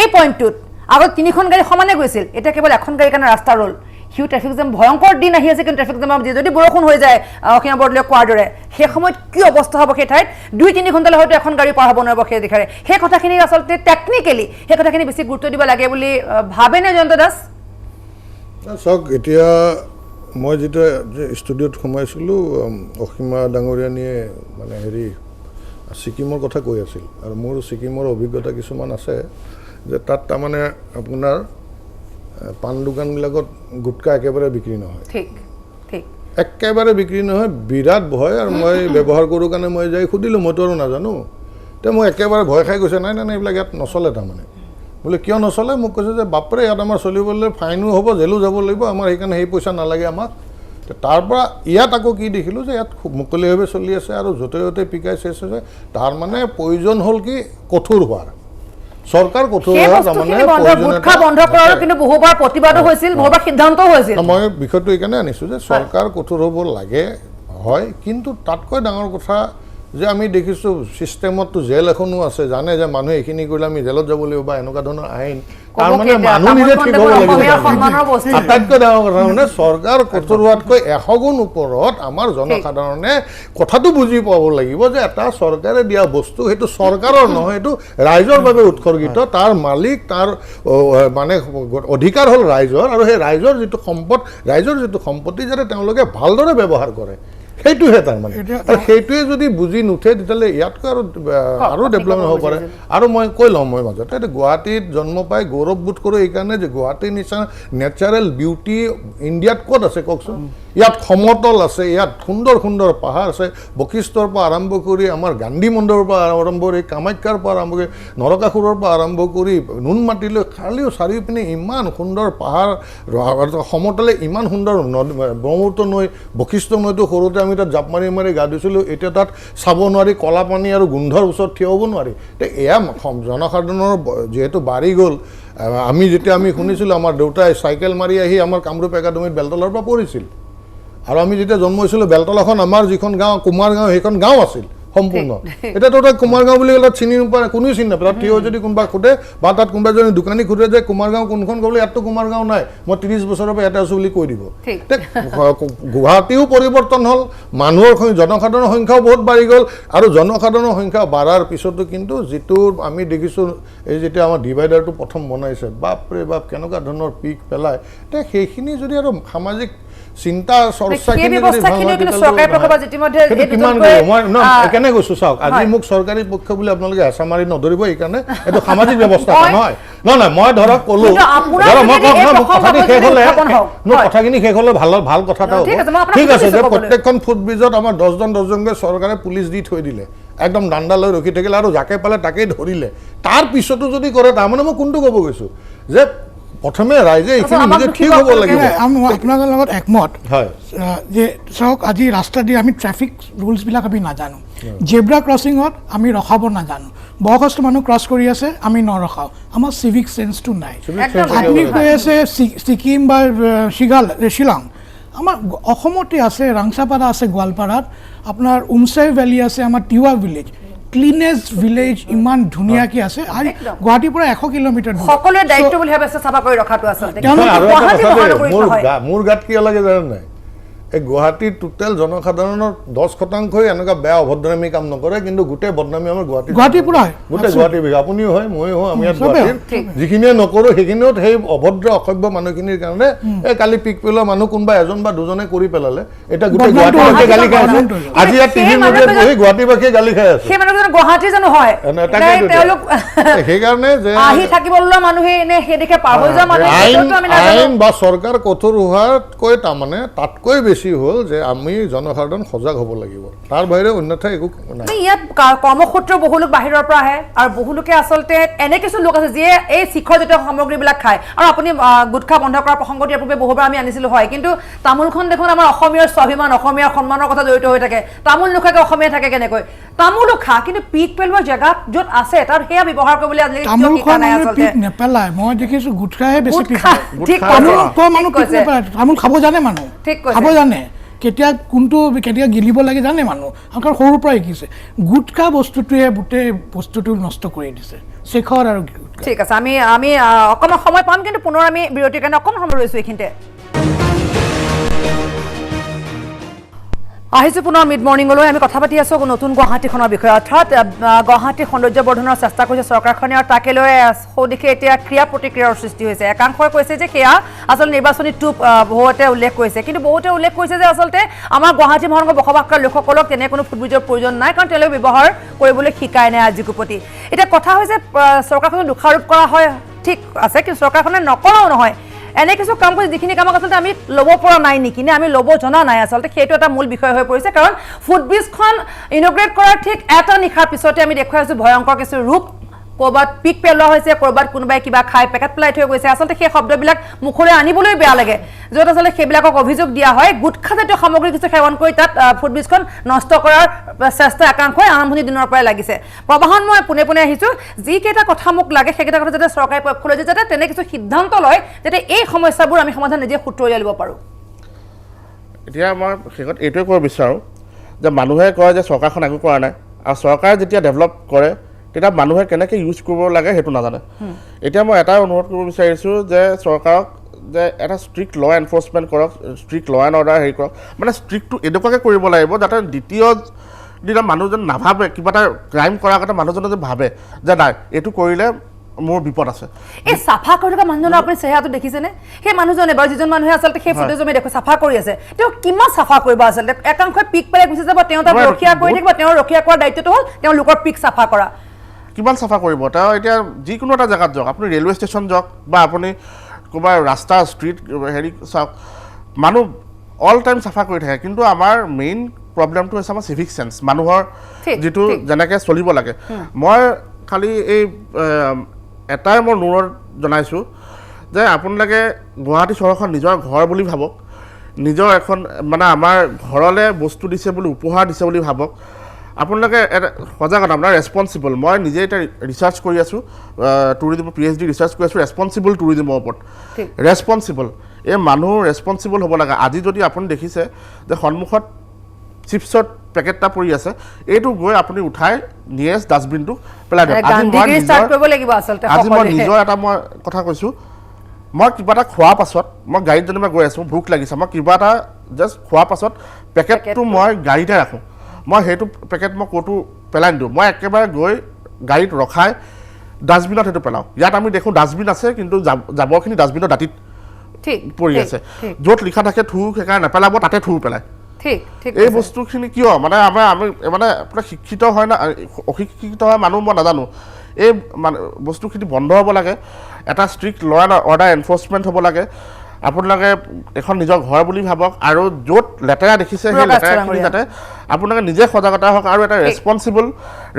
এই পইণ্টটোত আগত 3খন গাড়ী সমানে গৈছিল এতিয়া কেৱল এখন গাড়ীৰ কাৰণে ৰাস্তা ৰ'ল হিউ ট্ৰেফিক জাম ভয়ংকৰ দিন আহি আছে কিন্তু ট্ৰেফিক জামৰ যদি বৰষুণ হৈ যায় অসীমা বৰদলৈয়ে কোৱাৰ দৰে সেই সময়ত কি অৱস্থা হ'ব সেই ঠাইত 2-3 ঘণ্টালৈ হয়তো এখন গাড়ী পাৰ হ'ব নোৱাৰিব সেই দিশে সেই কথাখিনি আচলতে টেকনিকেলি সেই কথাখিনি বেছি গুৰুত্ব দিব লাগে বুলি ভাবেনে জয়ন্ত দাস চাওক এতিয়া মই যেতিয়া ষ্টুডিঅ'ত সোমাইছিলোঁ অসীমা ডাঙৰীয়ানীয়ে মানে হেৰি ছিকিমৰ কথা কৈ আছিল আৰু মোৰ ছিকিমৰ অভিজ্ঞতা কিছুমান আছে যে তাত তাৰমানে আপোনাৰ পাণ দোকানবিলাকত গুটকা একেবাৰে বিক্ৰী নহয় ঠিক ঠিক একেবাৰে বিক্ৰী নহয় বিৰাট ভয় আৰু মই ব্যৱহাৰ কৰোঁ কাৰণে মই যাই সুধিলোঁ মইতো আৰু নাজানো তে মই একেবাৰে ভয় খাই গৈছে নাই এইবিলাক ইয়াত নচলে তাৰমানে বোলে কিয় নচলে মোক কৈছে যে বাপৰে ইয়াত আমাৰ চলিবলৈ ফাইনো হ'ব জেলো যাব লাগিব আমাৰ সেইকাৰণে সেই পইচা নালাগে আমাক তাৰ পৰা ইয়াত আকৌ কি দেখিলোঁ যে ইয়াত খুব মুকলিভাৱে চলি আছে আৰু য'তে য'তে পিকাই চেচ হৈছে তাৰ মানে প্ৰয়োজন হ'ল কি কঠোৰ হোৱাৰ চৰকাৰ কঠোৰ হোৱাৰ মই বিষয়টো এইকাৰণে আনিছোঁ যে চৰকাৰ কঠোৰ হ'ব লাগে হয় কিন্তু তাতকৈ ডাঙৰ কথা যে আমি দেখিছোঁ ছিষ্টেমততো জেল এখনো আছে জানে যে মানুহে এইখিনি কৰিলে আমি জেলত যাব লাগিব বা এনেকুৱা ধৰণৰ আইন তাৰ মানে মানুহ নিজে ঠিক হ'ব লাগিব আটাইতকৈ ডাঙৰ কথা মানে চৰকাৰ কঠোৰ হোৱাতকৈ 100 গুণ ওপৰত আমাৰ জনসাধাৰণে কথাটো বুজি পাব লাগিব যে এটা চৰকাৰে দিয়া বস্তু সেইটো চৰকাৰৰ নহয় এইটো ৰাইজৰ বাবে উৎসৰ্গিত তাৰ মালিক তাৰ মানে অধিকাৰ হ'ল ৰাইজৰ আৰু সেই ৰাইজৰ যিটো সম্পদ ৰাইজৰ যিটো সম্পত্তি যাতে তেওঁলোকে ভালদৰে ব্যৱহাৰ কৰে সেইটোহে তাৰমানে আৰু সেইটোৱে যদি বুজি নুঠে তেতিয়াহ'লে ইয়াতকৈ আৰু ডেভেলপমেণ্ট হ'ব পাৰে আৰু মই কৈ লওঁ মই মাজতে এতিয়া গুৱাহাটীত জন্ম পাই গৌৰৱবোধ কৰোঁ এইকাৰণে যে গুৱাহাটীৰ নিচিনা নেচাৰেল বিউটি ইণ্ডিয়াত ক'ত আছে কওকচোন ইয়াত সমতল আছে ইয়াত সুন্দৰ সুন্দৰ পাহাৰ আছে বশিষ্ঠৰ পৰা আৰম্ভ কৰি আমাৰ গান্ধী মন্দিৰৰ পৰা আৰম্ভ কৰি কামাখ্যাৰ পৰা আৰম্ভ কৰি নৰকাসুৰৰ পৰা আৰম্ভ কৰি নুনমাটিলৈ খালিও চাৰিওপিনে ইমান সুন্দৰ পাহাৰ সমতলে ইমান সুন্দৰ ব্ৰহ্মপুত্ৰ নৈ বশিষ্ঠ নৈটো সৰুতে আমি তাত জাপ মাৰি মাৰি গা ধুইছিলোঁ এতিয়া তাত চাব নোৱাৰি কলা পানী আৰু গোন্ধৰ ওচৰত থিয় হ'ব নোৱাৰি এয়া জনসাধাৰণৰ যিহেতু বাঢ়ি গ'ল আমি যেতিয়া আমি শুনিছিলোঁ আমাৰ দেউতাই চাইকেল মাৰি আহি আমাৰ কামৰূপ একাডেমীত বেলতলাৰ পৰা পঢ়িছিল আৰু আমি যেতিয়া জন্ম হৈছিলোঁ বেলতলাখন আমাৰ যিখন গাঁও কুমাৰ গাঁও সেইখন গাঁও আছিল সম্পূৰ্ণ এতিয়াতো তাত কুমাৰ গাঁও বুলি ক'লে তাত চিনি নোপোৱা কোনোৱে চিনি নাপায় তাত থিয় যদি কোনোবা সোধে বা তাত কোনোবা এজনী দোকানী সোধে যে কুমাৰ গাঁও কোনখন ক'বলৈ ইয়াততো কুমাৰ গাঁও নাই মই 30 বছৰৰ পৰা ইয়াতে আছোঁ বুলি কৈ দিব গুৱাহাটীও পৰিৱৰ্তন হ'ল মানুহৰ জনসাধাৰণৰ সংখ্যাও বহুত বাঢ়ি গ'ল আৰু জনসাধাৰণৰ সংখ্যা বাঢ়াৰ পিছতো কিন্তু যিটো আমি দেখিছোঁ এই যেতিয়া আমাৰ ডিভাইডাৰটো প্ৰথম বনাইছে বাপৰে বাপ কেনেকুৱা ধৰণৰ পিক পেলায় এতিয়া সেইখিনি যদি আৰু সামাজিক চিন্তা চৰ্চাখিনি কেনে কৈছোঁ চাওক আজি মোক চৰকাৰী পক্ষ বুলি আপোনালোকে হেঁচা মাৰি নধৰিব এইকাৰণে এইটো সামাজিক ব্যৱস্থা নহয় নহয় মই ধৰক ক'লো কথাখিনি শেষ হ'লে ভাল কথা এটা হ'ব ঠিক আছে যে প্ৰত্যেকখন ফুটব্ৰিজত আমাৰ 10জনকৈ চৰকাৰে পুলিচ দি থৈ দিলে একদম ডাণ্ডা লৈ ৰখি থাকিলে আৰু যাকে পালে তাকেই ধৰিলে তাৰ পিছতো যদি কৰে তাৰমানে মই কোনটো ক'ব গৈছোঁ যে প্ৰথমে ৰাইজে এইখিনি নিজে ঠিক হ'ব লাগিব আপোনালোকৰ লগত একমত হয় যে চাওক আজি ৰাস্তা দি আমি ট্ৰেফিক ৰুলছবিলাক আমি নাজানো জেব্ৰা ক্ৰছিঙত আমি ৰখাব নাজানো বয়সস্থ মানুহ ক্ৰছ কৰি আছে আমি নৰখাওঁ আমাৰ চিভিক চেন্সটো নাই আপুনি কৈ আছে ছিকিম বা শ্বিলং আমাৰ অসমতে আছে ৰাংচাপাৰা আছে গোৱালপাৰাত আপোনাৰ উমচাই ভেলী আছে আমাৰ টিৱা ভিলেজ ক্লিনেষ্ট ভিলেজ ইমান ধুনীয়াকৈ আছে আৰু গুৱাহাটীৰ পৰা 100 কিলোমিটাৰ সকলোৱে দায়িত্ব বুলি ভাবে চাফা কৰি ৰখাটো আচলতে মোৰ গাত কি লাগে জানে নাই এই গুৱাহাটীৰ টোটেল জনসাধাৰণৰ 10% এনেকুৱা বেয়া অভদ্ৰামী কাম নকৰে কিন্তু গোটেই বদনামী আমাৰ গুৱাহাটীৰ পৰা গোটেই গুৱাহাটীৰ বিষয়ে আপুনিও হয় ময়ো হয় আমি ইয়াত গুৱাহাটীৰ যিখিনিয়ে নকৰোঁ সেইখিনিও সেই অভদ্ৰ অসভ্য মানুহখিনিৰ কাৰণে এই কালি পিক পেলোৱা মানুহ কোনোবা এজন বা দুজনে কৰি পেলালে এতিয়া গোটেই গুৱাহাটীবাসীয়ে গালি খাই আছে আজি ইয়াত টিভিৰ মজিয়াত বহি গুৱাহাটীবাসীয়ে গালি খাই আছে সেই মানুহজন গুৱাহাটী জানো হয় সেইকাৰণে যে আহি থাকিবলৈ মানুহে এনে সেইদিকে পাৰ হৈ যোৱা মানুহ আইন বা চৰকাৰ কঠোৰ হোৱাতকৈ তাৰমানে তাতকৈ বেছি হ'ল যে আমি জনসাধাৰণ সজাগ হ'ব লাগিব তাৰ বাহিৰে অন্যথা একো নাই ইয়াত কৰ্মসূত্ৰ বহু লোক বাহিৰৰ পৰা আহে আৰু বহু লোকে আচলতে এনে কিছু লোক আছে যিয়ে এই শিখৰজাতীয় সামগ্ৰীবিলাক খায় আৰু আপুনি গুটখা বন্ধ কৰাৰ প্ৰসংগত ইয়াৰ পূৰ্বে বহুবাৰ আমি আনিছিলোঁ হয় কিন্তু তামোলখন দেখোন আমাৰ অসমীয়াৰ স্বাভিমান অসমীয়াৰ সন্মানৰ কথা জড়িত হৈ থাকে তামোল নোখোৱাকৈ অসমীয়া থাকে কেনেকৈ তামোলো খা কিন্তু পিক পেলোৱা জেগাত য'ত আছে তাত সেয়া ব্যৱহাৰ কৰিবলৈ আজিলৈকে নেপেলায় মই দেখিছোঁ গুটখাহে বেছি তামোল খাব জানে মানুহ খাব জানে কেতিয়া কোনটো কেতিয়া গিলিব লাগে জানে মানুহ কাৰণ সৰুৰ পৰা শিকিছে গুটখা বস্তুটোৱে গোটেই বস্তুটো নষ্ট কৰি দিছে শেখৰ আৰু ঠিক আছে আমি অকণমান সময় পাম কিন্তু পুনৰ আমি বিৰতিৰ কাৰণে অকণমান সময় ৰৈছোঁ এইখিনিতে আহিছোঁ পুনৰ মিড মৰ্ণিঙলৈ আমি কথা পাতি আছোঁ নতুন গুৱাহাটীখনৰ বিষয়ে অৰ্থাৎ গুৱাহাটী সৌন্দৰ্য বৰ্ধনৰ চেষ্টা কৰিছে চৰকাৰখনে আৰু তাকে লৈ সৌদিশে এতিয়া ক্ৰিয়া প্ৰতিক্ৰিয়াৰ সৃষ্টি হৈছে একাংশই কৈছে যে সেয়া আচলতে নিৰ্বাচনী টুপ বহুতে উল্লেখ কৰিছে কিন্তু বহুতে উল্লেখ কৰিছে যে আচলতে আমাৰ গুৱাহাটী মহানগৰ বসবাস কৰা লোকসকলক তেনে কোনো ফুটব্ৰিজৰ প্ৰয়োজন নাই কাৰণ তেওঁলোকে ব্যৱহাৰ কৰিবলৈ শিকাই নাই আজি কোপতি এতিয়া কথা হৈছে চৰকাৰখনে দোষাৰোপ কৰা হয় ঠিক আছে কিন্তু চৰকাৰখনে নকৰাও নহয় এনে কিছু কাম কৰি যিখিনি কামক আচলতে আমি ল'ব পৰা নাই নেকি নে আমি ল'ব জনা নাই আচলতে সেইটো এটা মূল বিষয় হৈ পৰিছে কাৰণ ফুটব্ৰিজখন ইনগ্ৰেট কৰাৰ ঠিক এটা নিশাৰ পিছতে আমি দেখুৱাই আছোঁ ভয়ংকৰ কিছু ৰূপ ক'ৰবাত পিক পেলোৱা হৈছে ক'ৰবাত কোনোবাই কিবা খাই পেকেট পেলাই থৈ গৈছে আচলতে সেই শব্দবিলাক মুখলৈ আনিবলৈ বেয়া লাগে য'ত আচলতে সেইবিলাকক অভিযোগ দিয়া হয় গুটখাজাতীয় সামগ্ৰী কিছু সেৱন কৰি তাত ফুটব্ৰিজখন নষ্ট কৰাৰ চেষ্টা একাংশই আৰম্ভণি দিনৰ পৰাই লাগিছে প্ৰবাহন মই পোনে পোনে আহিছোঁ যিকেইটা কথা মোক লাগে সেইকেইটা কথা যাতে চৰকাৰী পক্ষলৈ যাতে তেনে কিছু সিদ্ধান্ত লয় যাতে এই সমস্যাবোৰ আমি সমাধান নিজে সূত্ৰ উলিয়াই ল'ব পাৰোঁ এতিয়া মই শেষত এইটোৱে ক'ব বিচাৰোঁ যে মানুহে কয় যে চৰকাৰখন একো কৰা নাই আৰু চৰকাৰে যেতিয়া ডেভেলপ কৰে তেতিয়া মানুহে কেনেকৈ ইউজ কৰিব লাগে সেইটো নাজানে এতিয়া মই এটাই অনুৰোধ কৰিব বিচাৰিছোঁ যে চৰকাৰক যে এটা ষ্ট্ৰিক্ট ল এনফৰ্চমেণ্ট কৰক ষ্ট্ৰিক্ট ল এণ্ড অৰ্ডাৰ হেৰি কৰক মানে ষ্ট্ৰিক্টটো এনেকুৱাকৈ কৰিব লাগিব যাতে দ্বিতীয় দিনা মানুহজন নাভাবে কিবা এটা ক্ৰাইম কৰাৰ আগতে মানুহজনে যে ভাবে যে নাই এইটো কৰিলে মোৰ বিপদ আছে এই চাফা কৰি থকা মানুহজনৰ আপুনি চেহেৰাটো দেখিছেনে সেই মানুহজনে বাৰু যিজন মানুহে আচলতে সেই ফুটেজ আমি দেখো চাফা কৰি আছে তেওঁ কিমান চাফা কৰিব আচলতে একাংশই পিক পেলাই গুচি যাব তেওঁ তাত ৰক্ষা কৰি থাকিব তেওঁৰ ৰক্ষা কৰাৰ দায়িত্বটো হ'ল তেওঁ লোকৰ পিক চাফা কৰা কিমান চাফা কৰিব তেওঁ এতিয়া যিকোনো এটা জেগাত যাওক আপুনি ৰেলৱে ষ্টেচন যাওক বা আপুনি ক'ৰবাৰ ৰাস্তা ষ্ট্ৰীট হেৰি চাওক মানুহ অল টাইম চাফা কৰি থাকে কিন্তু আমাৰ মেইন প্ৰব্লেমটো হৈছে আমাৰ চিভিক চেন্স মানুহৰ যিটো যেনেকৈ চলিব লাগে মই খালি এই এটাই মই অনুৰোধ জনাইছোঁ যে আপোনালোকে গুৱাহাটী চহৰখন নিজৰ ঘৰ বুলি ভাবক নিজৰ এখন মানে আমাৰ ঘৰলৈ বস্তু দিছে বুলি উপহাৰ দিছে বুলি ভাবক আপোনালোকে এটা সজাগতা আপোনাৰ ৰেছপনচিবল মই নিজে এটা ৰিচাৰ্চ কৰি আছোঁ টুৰিজিমৰ PhD ৰিচাৰ্চ কৰি আছোঁ ৰেছপনচিবল টুৰিজিমৰ ওপৰত ৰেছপনচিবল এই মানুহ ৰেছপনচিবল হ'ব লাগে আজি যদি আপুনি দেখিছে যে সন্মুখত চিপছৰ পেকেট এটা পৰি আছে এইটো গৈ আপুনি উঠাই নিয়েষ্ট ডাষ্টবিনটো পেলাই দিয়ক আজি মই নিজৰ এটা মই কথা কৈছোঁ মই কিবা এটা খোৱাৰ পাছত মই গাড়ীত যেনিবা গৈ আছোঁ ভোক লাগিছে মই কিবা এটা জাষ্ট খোৱাৰ পাছত পেকেটটো মই গাড়ীতে ৰাখোঁ মই সেইটো পেকেট মই ক'তো পেলাই নিদিওঁ মই একেবাৰে গৈ গাড়ীত ৰখাই ডাষ্টবিনত সেইটো পেলাওঁ ইয়াত আমি দেখোঁ ডাষ্টবিন আছে কিন্তু জাবৰখিনি ডাষ্টবিনৰ দাঁতিত পৰি আছে য'ত লিখা থাকে থু সেইকাৰণে নেপেলাব তাতে থু পেলায় এই বস্তুখিনি কিয় মানে আমি মানে আপোনাৰ শিক্ষিত হয় না অশিক্ষিত হয় মানুহ মই নাজানো এই মানে বস্তুখিনি বন্ধ হ'ব লাগে এটা ষ্ট্ৰিক্ট ল এণ্ড অৰ্ডাৰ এনফৰ্চমেণ্ট হ'ব লাগে আপোনালোকে এখন নিজৰ ঘৰ বুলি ভাবক আৰু য'ত লেতেৰা দেখিছে সেই লেতেৰাখিনি যাতে আপোনালোকে নিজে সজাগতা হওক আৰু এটা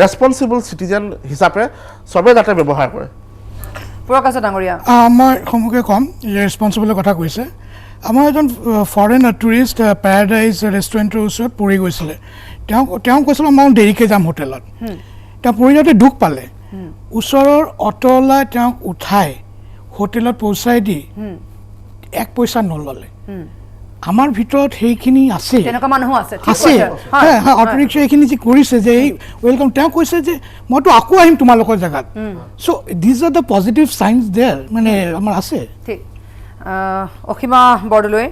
ৰেছপনচিবল চিটিজেন হিচাপে চবেই যাতে ব্যৱহাৰ কৰে প্ৰকাশ ডাঙৰীয়া মই সন্মুখে ক'ম ৰেছপনচিবলৰ কথা কৈছে আমাৰ এজন ফৰেন টুৰিষ্ট পেৰাডাইজ ৰেষ্টুৰেণ্টৰ ওচৰত পৰি গৈছিলে তেওঁ কৈছিলে মই দেৰিকৈ যাম হোটেলত তেওঁ পৰি যাওঁতে দুখ পালে ওচৰৰ অট'লাই তেওঁক উঠাই হোটেলত পহুচাই দি 1 পইচা নল'লে আমাৰ ভিতৰত সেইখিনি আছে অটো ৰিক্সা এইখিনি যি কৰিছে যে এই ৱেলকাম তেওঁ কৈছে যে মইতো আকৌ আহিম তোমালোকৰ জেগাত so' these are the positive signs there মানে আমাৰ আছে ঠিক অসীমা বৰদলৈ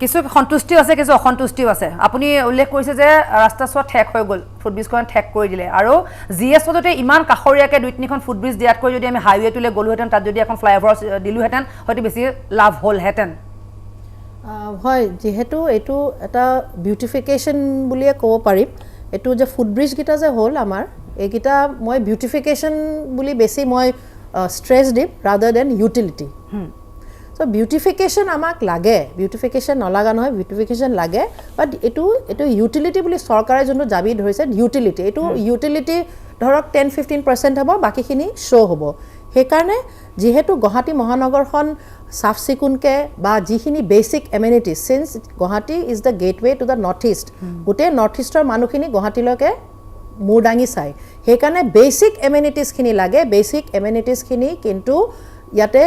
কিছু সন্তুষ্টিও আছে কিছু অসন্তুষ্টিও আছে আপুনি উল্লেখ কৰিছে যে ৰাস্তা চোৱা ঠেক হৈ গ'ল ফুটব্ৰিজখন ঠেক কৰি দিলে আৰু GS পদতে ইমান কাষৰীয়াকৈ 2-3খন ফুটব্ৰিজ দিয়াতকৈ যদি আমি হাইৱেটোলৈ গ'লোহেঁতেন তাত যদি এখন ফ্লাইঅভাৰ দিলোহেঁতেন হয়তো বেছি লাভ হ'লহেঁতেন হয় যিহেতু এইটো এটা বিউটিফিকেশ্যন বুলিয়ে ক'ব পাৰিম এইটো যে ফুটব্ৰিজকেইটা যে হ'ল আমাৰ এইকেইটা মই বিউটিফিকেশ্যন বুলি বেছি মই ষ্ট্ৰেছ দিম ৰাদাৰ দেন ইউটিলিটি চ' বিউটিফিকেশ্যন আমাক লাগে বিউটিফিকেশ্যন নলগা নহয় বিউটিফিকেশ্যন লাগে বাট এইটো ইউটিলিটি বুলি চৰকাৰে যোনটো দাবী ধৰিছে ইউটিলিটি এইটো ইউটিলিটি ধৰক 10-15% হ'ব বাকীখিনি শ্ব' হ'ব সেইকাৰণে যিহেতু গুৱাহাটী মহানগৰখন চাফ চিকুণকৈ বা যিখিনি basic amenities since Guwahati is the gateway to the North East গোটেই নৰ্থ ইষ্টৰ মানুহখিনি গুৱাহাটীলৈকে মূৰ দাঙি চায় সেইকাৰণে বেচিক এমিনিটিজখিনি লাগে বেচিক এমিনিটিজখিনি কিন্তু ইয়াতে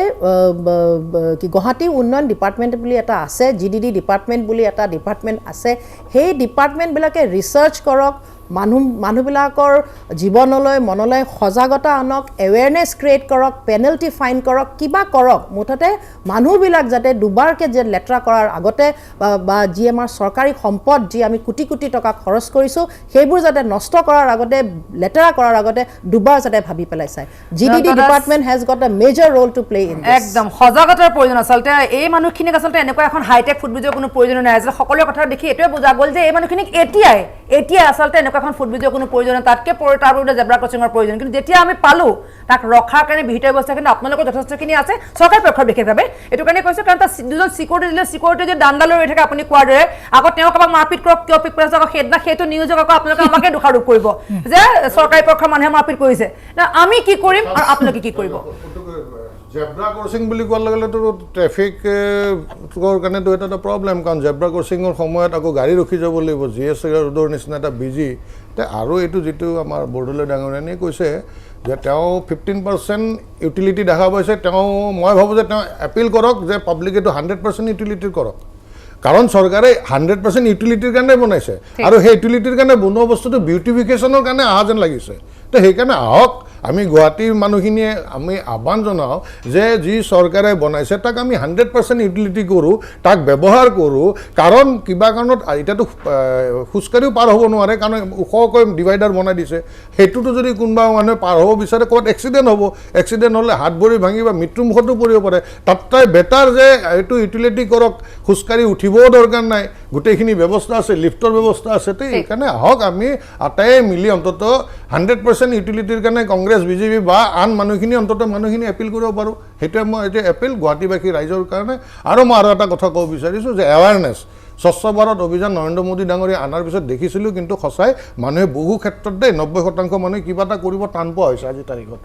কি গুৱাহাটী উন্নয়ন ডিপাৰ্টমেণ্ট বুলি এটা আছে GDD ডিপাৰ্টমেণ্ট বুলি এটা ডিপাৰ্টমেণ্ট আছে সেই ডিপাৰ্টমেণ্টবিলাকে ৰিচাৰ্চ কৰক মানুহবিলাকৰ জীৱনলৈ মনলৈ সজাগতা আনক এৱেৰনেছ ক্ৰিয়েট কৰক পেনাল্টি ফাইন কৰক কিবা কৰক মুঠতে মানুহবিলাক যাতে দুবাৰকৈ যে লেতেৰা কৰাৰ আগতে বা যি আমাৰ চৰকাৰী সম্পদ যি আমি কোটি কোটি টকা খৰচ কৰিছোঁ সেইবোৰ যাতে নষ্ট কৰাৰ আগতে লেতেৰা কৰাৰ আগতে দুবাৰ যাতে ভাবি পেলাই চায় GDD department has got a major role to play in একদম সজাগতাৰ প্ৰয়োজন আচলতে এই মানুহখিনিক আচলতে এনেকুৱা এখন হাইটেক ফুটব্ৰিজৰ কোনো প্ৰয়োজন নাই আচলতে সকলোৰে কথা দেখি এইটোৱে বুজা গ'ল যে এই মানুহখিনিক এতিয়াই আচলতে এনেকুৱা এখন ফুটব্ৰিজৰ কোনো প্ৰয়োজন তাতকৈ তাৰ বাবে জেব্ৰা ক্ৰচিঙৰ প্ৰয়োজন কিন্তু যেতিয়া আমি পালোঁ তাক ৰখাৰ কাৰণে বিহিত ব্যৱস্থা কিন্তু আপোনালোকৰ যথেষ্টখিনি আছে চৰকাৰী পক্ষৰ বিশেষভাৱে এইটো কাৰণে কৈছোঁ কাৰণ তাত দুজন চিকিউৰিটি যে দাণ্ডালৈ ৰৈ থাকে আপুনি কোৱাৰ দৰে আকৌ তেওঁ কাৰোবাক মাৰপিট কৰক কিয় পিক কৰিছে আকৌ সেইদিনা সেইটো নিউজক আকৌ আপোনালোকে আমাকে দোষাৰোপ কৰিব যে চৰকাৰী পক্ষৰ মানুহে মাৰপিট কৰিছে আমি কি কৰিম আৰু আপোনালোকে কি কৰিব জেব্ৰা ক্ৰচিং বুলি কোৱাৰ লগে লগেতো ট্ৰেফিকৰ কাৰণেতো এটা প্ৰব্লেম কাৰণ জেব্ৰা ক্ৰচিঙৰ সময়ত আকৌ গাড়ী ৰখি যাব লাগিব GS ৰোডৰ নিচিনা এটা বিজি আৰু এইটো যিটো আমাৰ বৰদলৈ ডাঙৰীয়ানীয়ে কৈছে যে তেওঁ 15% ইউটিলিটি দেখা পাইছে মই ভাবোঁ যে তেওঁ এপিল কৰক যে পাব্লিক এইটো 100% ইউটিলিটিৰ কৰক কাৰণ চৰকাৰে 100% ইউটিলিটিৰ কাৰণে বনাইছে আৰু সেই ইউটিলিটিৰ কাৰণে বনোৱা বস্তুটো বিউটিফিকেশ্যনৰ কাৰণে অহা যেন লাগিছে তো সেইকাৰণে আহক আমি গুৱাহাটীৰ মানুহখিনিয়ে আমি আহ্বান জনাওঁ যে যি চৰকাৰে বনাইছে তাক আমি 100% ইউটিলিটি কৰোঁ তাক ব্যৱহাৰ কৰোঁ কাৰণ কিবা কাৰণত এতিয়াতো খোজকাঢ়িও পাৰ হ'ব নোৱাৰে কাৰণ ওখকৈ ডিভাইডাৰ বনাই দিছে সেইটোতো যদি কোনোবা মানুহে পাৰ হ'ব বিচাৰে ক'ৰবাত এক্সিডেণ্ট হ'লে হাত ভৰি ভাঙি বা মৃত্যুমুখতো পৰিব পাৰে তাতকৈ বেটাৰ যে এইটো ইউটিলিটি কৰক খোজকাঢ়ি উঠিবও দৰকাৰ নাই গোটেইখিনি ব্যৱস্থা আছে লিফ্টৰ ব্যৱস্থা আছে তো সেইকাৰণে আহক আমি আটাইয়ে মিলি অন্তত 100% ইউটিলিটিৰ কাৰণে কংগ্ৰেছ বিজেপি বা আন মানুহখিনি অন্তত মানুহখিনি এপিল কৰিব পাৰোঁ সেইটোৱে মই এতিয়া এপিল গুৱাহাটীবাসী ৰাইজৰ কাৰণে আৰু মই আৰু এটা কথা ক'ব বিচাৰিছোঁ যে এৱাৰনেছ স্বচ্ছ ভাৰত অভিযান নৰেন্দ্ৰ মোদী ডাঙৰীয়া আনাৰ পিছত দেখিছিলোঁ কিন্তু সঁচাই মানুহে বহু ক্ষেত্ৰত 90% মানুহে কিবা এটা কৰিব টান পোৱা হৈছে আজিৰ তাৰিখত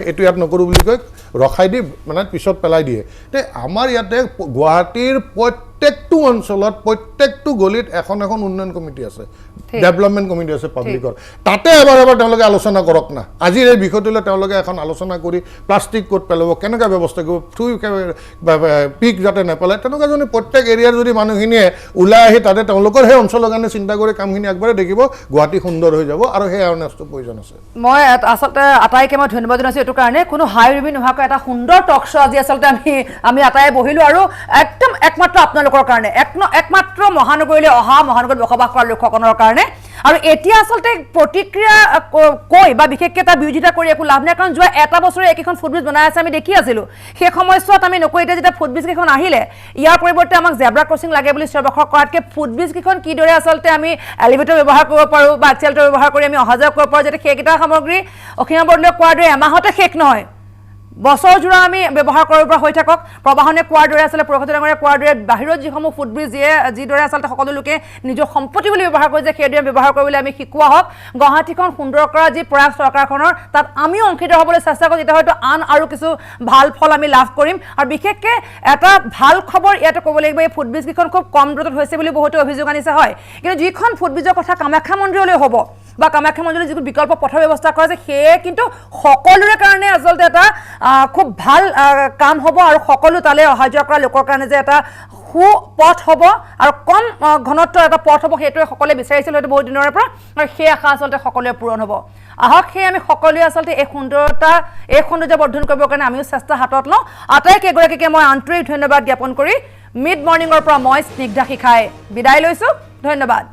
এইটো ইয়াত নকৰোঁ বুলি কৈ ৰখাই দি মানে পিছত পেলাই দিয়ে তে আমাৰ ইয়াতে গুৱাহাটীৰ প্ৰত্যেকটো অঞ্চলত প্ৰত্যেকটো গলিত এখন উন্নয়ন কমিটি আছে ডেভেলপমেণ্ট কমিটি আছে পাব্লিকৰ তাতে এবাৰ তেওঁলোকে আলোচনা কৰক না আজিৰ এই বিষয়টোলৈ তেওঁলোকে এখন আলোচনা কৰি প্লাষ্টিক ক'ত পেলাব কেনেকুৱা ব্যৱস্থা কৰিব পিক যাতে নেপেলায় তেনেকুৱা যদি প্ৰত্যেক এৰিয়াৰ যদি মানুহখিনিয়ে ওলাই আহি তাতে তেওঁলোকৰ সেই অঞ্চলৰ কাৰণে চিন্তা কৰি কামখিনি আগবাঢ়ি দেখিব গুৱাহাটী সুন্দৰ হৈ যাব আৰু সেই এৱাৰনেছটো প্ৰয়োজন আছে মই আচলতে আটাইকে মই ধন্যবাদ জনাইছোঁ এইটো কাৰণে কোনো হাই ৰিভি নোহোৱাকৈ এটা সুন্দৰ টক শ্ব' আজি আচলতে আমি আটাই বহিলোঁ আৰু একদম একমাত্ৰ আপোনালোকৰ কাৰণে একমাত্ৰ মহানগৰীলৈ অহা মহানগৰীত বসবাস কৰা লোকসকলৰ কাৰণে আৰু এতিয়া আচলতে প্ৰতিক্ৰিয়া কৈ বা বিশেষকৈ এটা বিৰোধিতা কৰি একো লাভ নাই কাৰণ যোৱা এটা বছৰে একেখন ফুটব্ৰিজ বনাই আছে আমি দেখি আছিলোঁ সেই সময়ছোৱাত আমি নকৈ এতিয়া যেতিয়া ফুটব্ৰিজ কেইখন আহিলে ইয়াৰ পৰিৱৰ্তে আমাক জেব্ৰা ক্ৰচিং লাগে বুলি চিঞৰ-বাখৰ কৰাতকৈ ফুটব্ৰিজ কেইখন কিদৰে আচলতে আমি এলিভেটৰ ব্যৱহাৰ কৰিব পাৰোঁ বা এক্সেলেটৰ ব্যৱহাৰ কৰি আমি অহা যোৱা কৰিব পাৰোঁ যাতে সেইকেইটা সামগ্ৰী অসীমা বৰদলৈয়ে কোৱাৰ দৰে এমাহতে শেষ নহয় বছৰ জোৰা আমি ব্যৱহাৰ কৰিব পৰা হৈ থাকক প্ৰবাহনে কোৱাৰ দৰে আচলতে প্ৰকাশ ডাঙৰীয়াই কোৱাৰ দৰে বাহিৰত যিসমূহ ফুটব্ৰিজ যিদৰে আচলতে সকলো লোকে নিজৰ সম্পত্তি বুলি ব্যৱহাৰ কৰিছে সেইদৰে ব্যৱহাৰ কৰিবলৈ আমি শিকোৱা হওক গুৱাহাটীখন সুন্দৰ কৰা যি প্ৰয়াস চৰকাৰখনৰ তাত আমিও অংশীদাৰ হ'বলৈ চেষ্টা কৰোঁ তেতিয়া হয়তো আন আৰু কিছু ভাল ফল আমি লাভ কৰিম আৰু বিশেষকৈ এটা ভাল খবৰ ইয়াতে ক'ব লাগিব এই ফুটব্ৰিজকেইখন খুব কম দূৰত্বত হৈছে বুলি বহুতে অভিযোগ আনিছে হয় কিন্তু যিখন ফুটব্ৰিজৰ কথা কামাখ্যা মন্দিৰলৈ হ'ব বা কামাখ্যা মন্দিৰৰ যিটো বিকল্প পথৰ ব্যৱস্থা কৰা আছে সেয়ে কিন্তু সকলোৰে কাৰণে আচলতে এটা খুব ভাল কাম হ'ব আৰু সকলো তালৈ অহা যোৱা কৰা লোকৰ কাৰণে যে এটা সুপথ হ'ব আৰু কম ঘনত্বৰ এটা পথ হ'ব সেইটোৱে সকলোৱে বিচাৰিছিল হয়তো বহুত দিনৰ পৰা আৰু সেই আশা আচলতে সকলোৱে পূৰণ হ'ব আহক সেই আমি সকলোৱে আচলতে এই সৌন্দৰ্য বৰ্ধন কৰিবৰ কাৰণে আমিও চেষ্টা হাতত লওঁ আটাইকেইগৰাকীকে মই আন্তৰিক ধন্যবাদ জ্ঞাপন কৰি মিড মৰ্ণিঙৰ পৰা মই স্নিগ্ধা শিখাই বিদায় লৈছোঁ ধন্যবাদ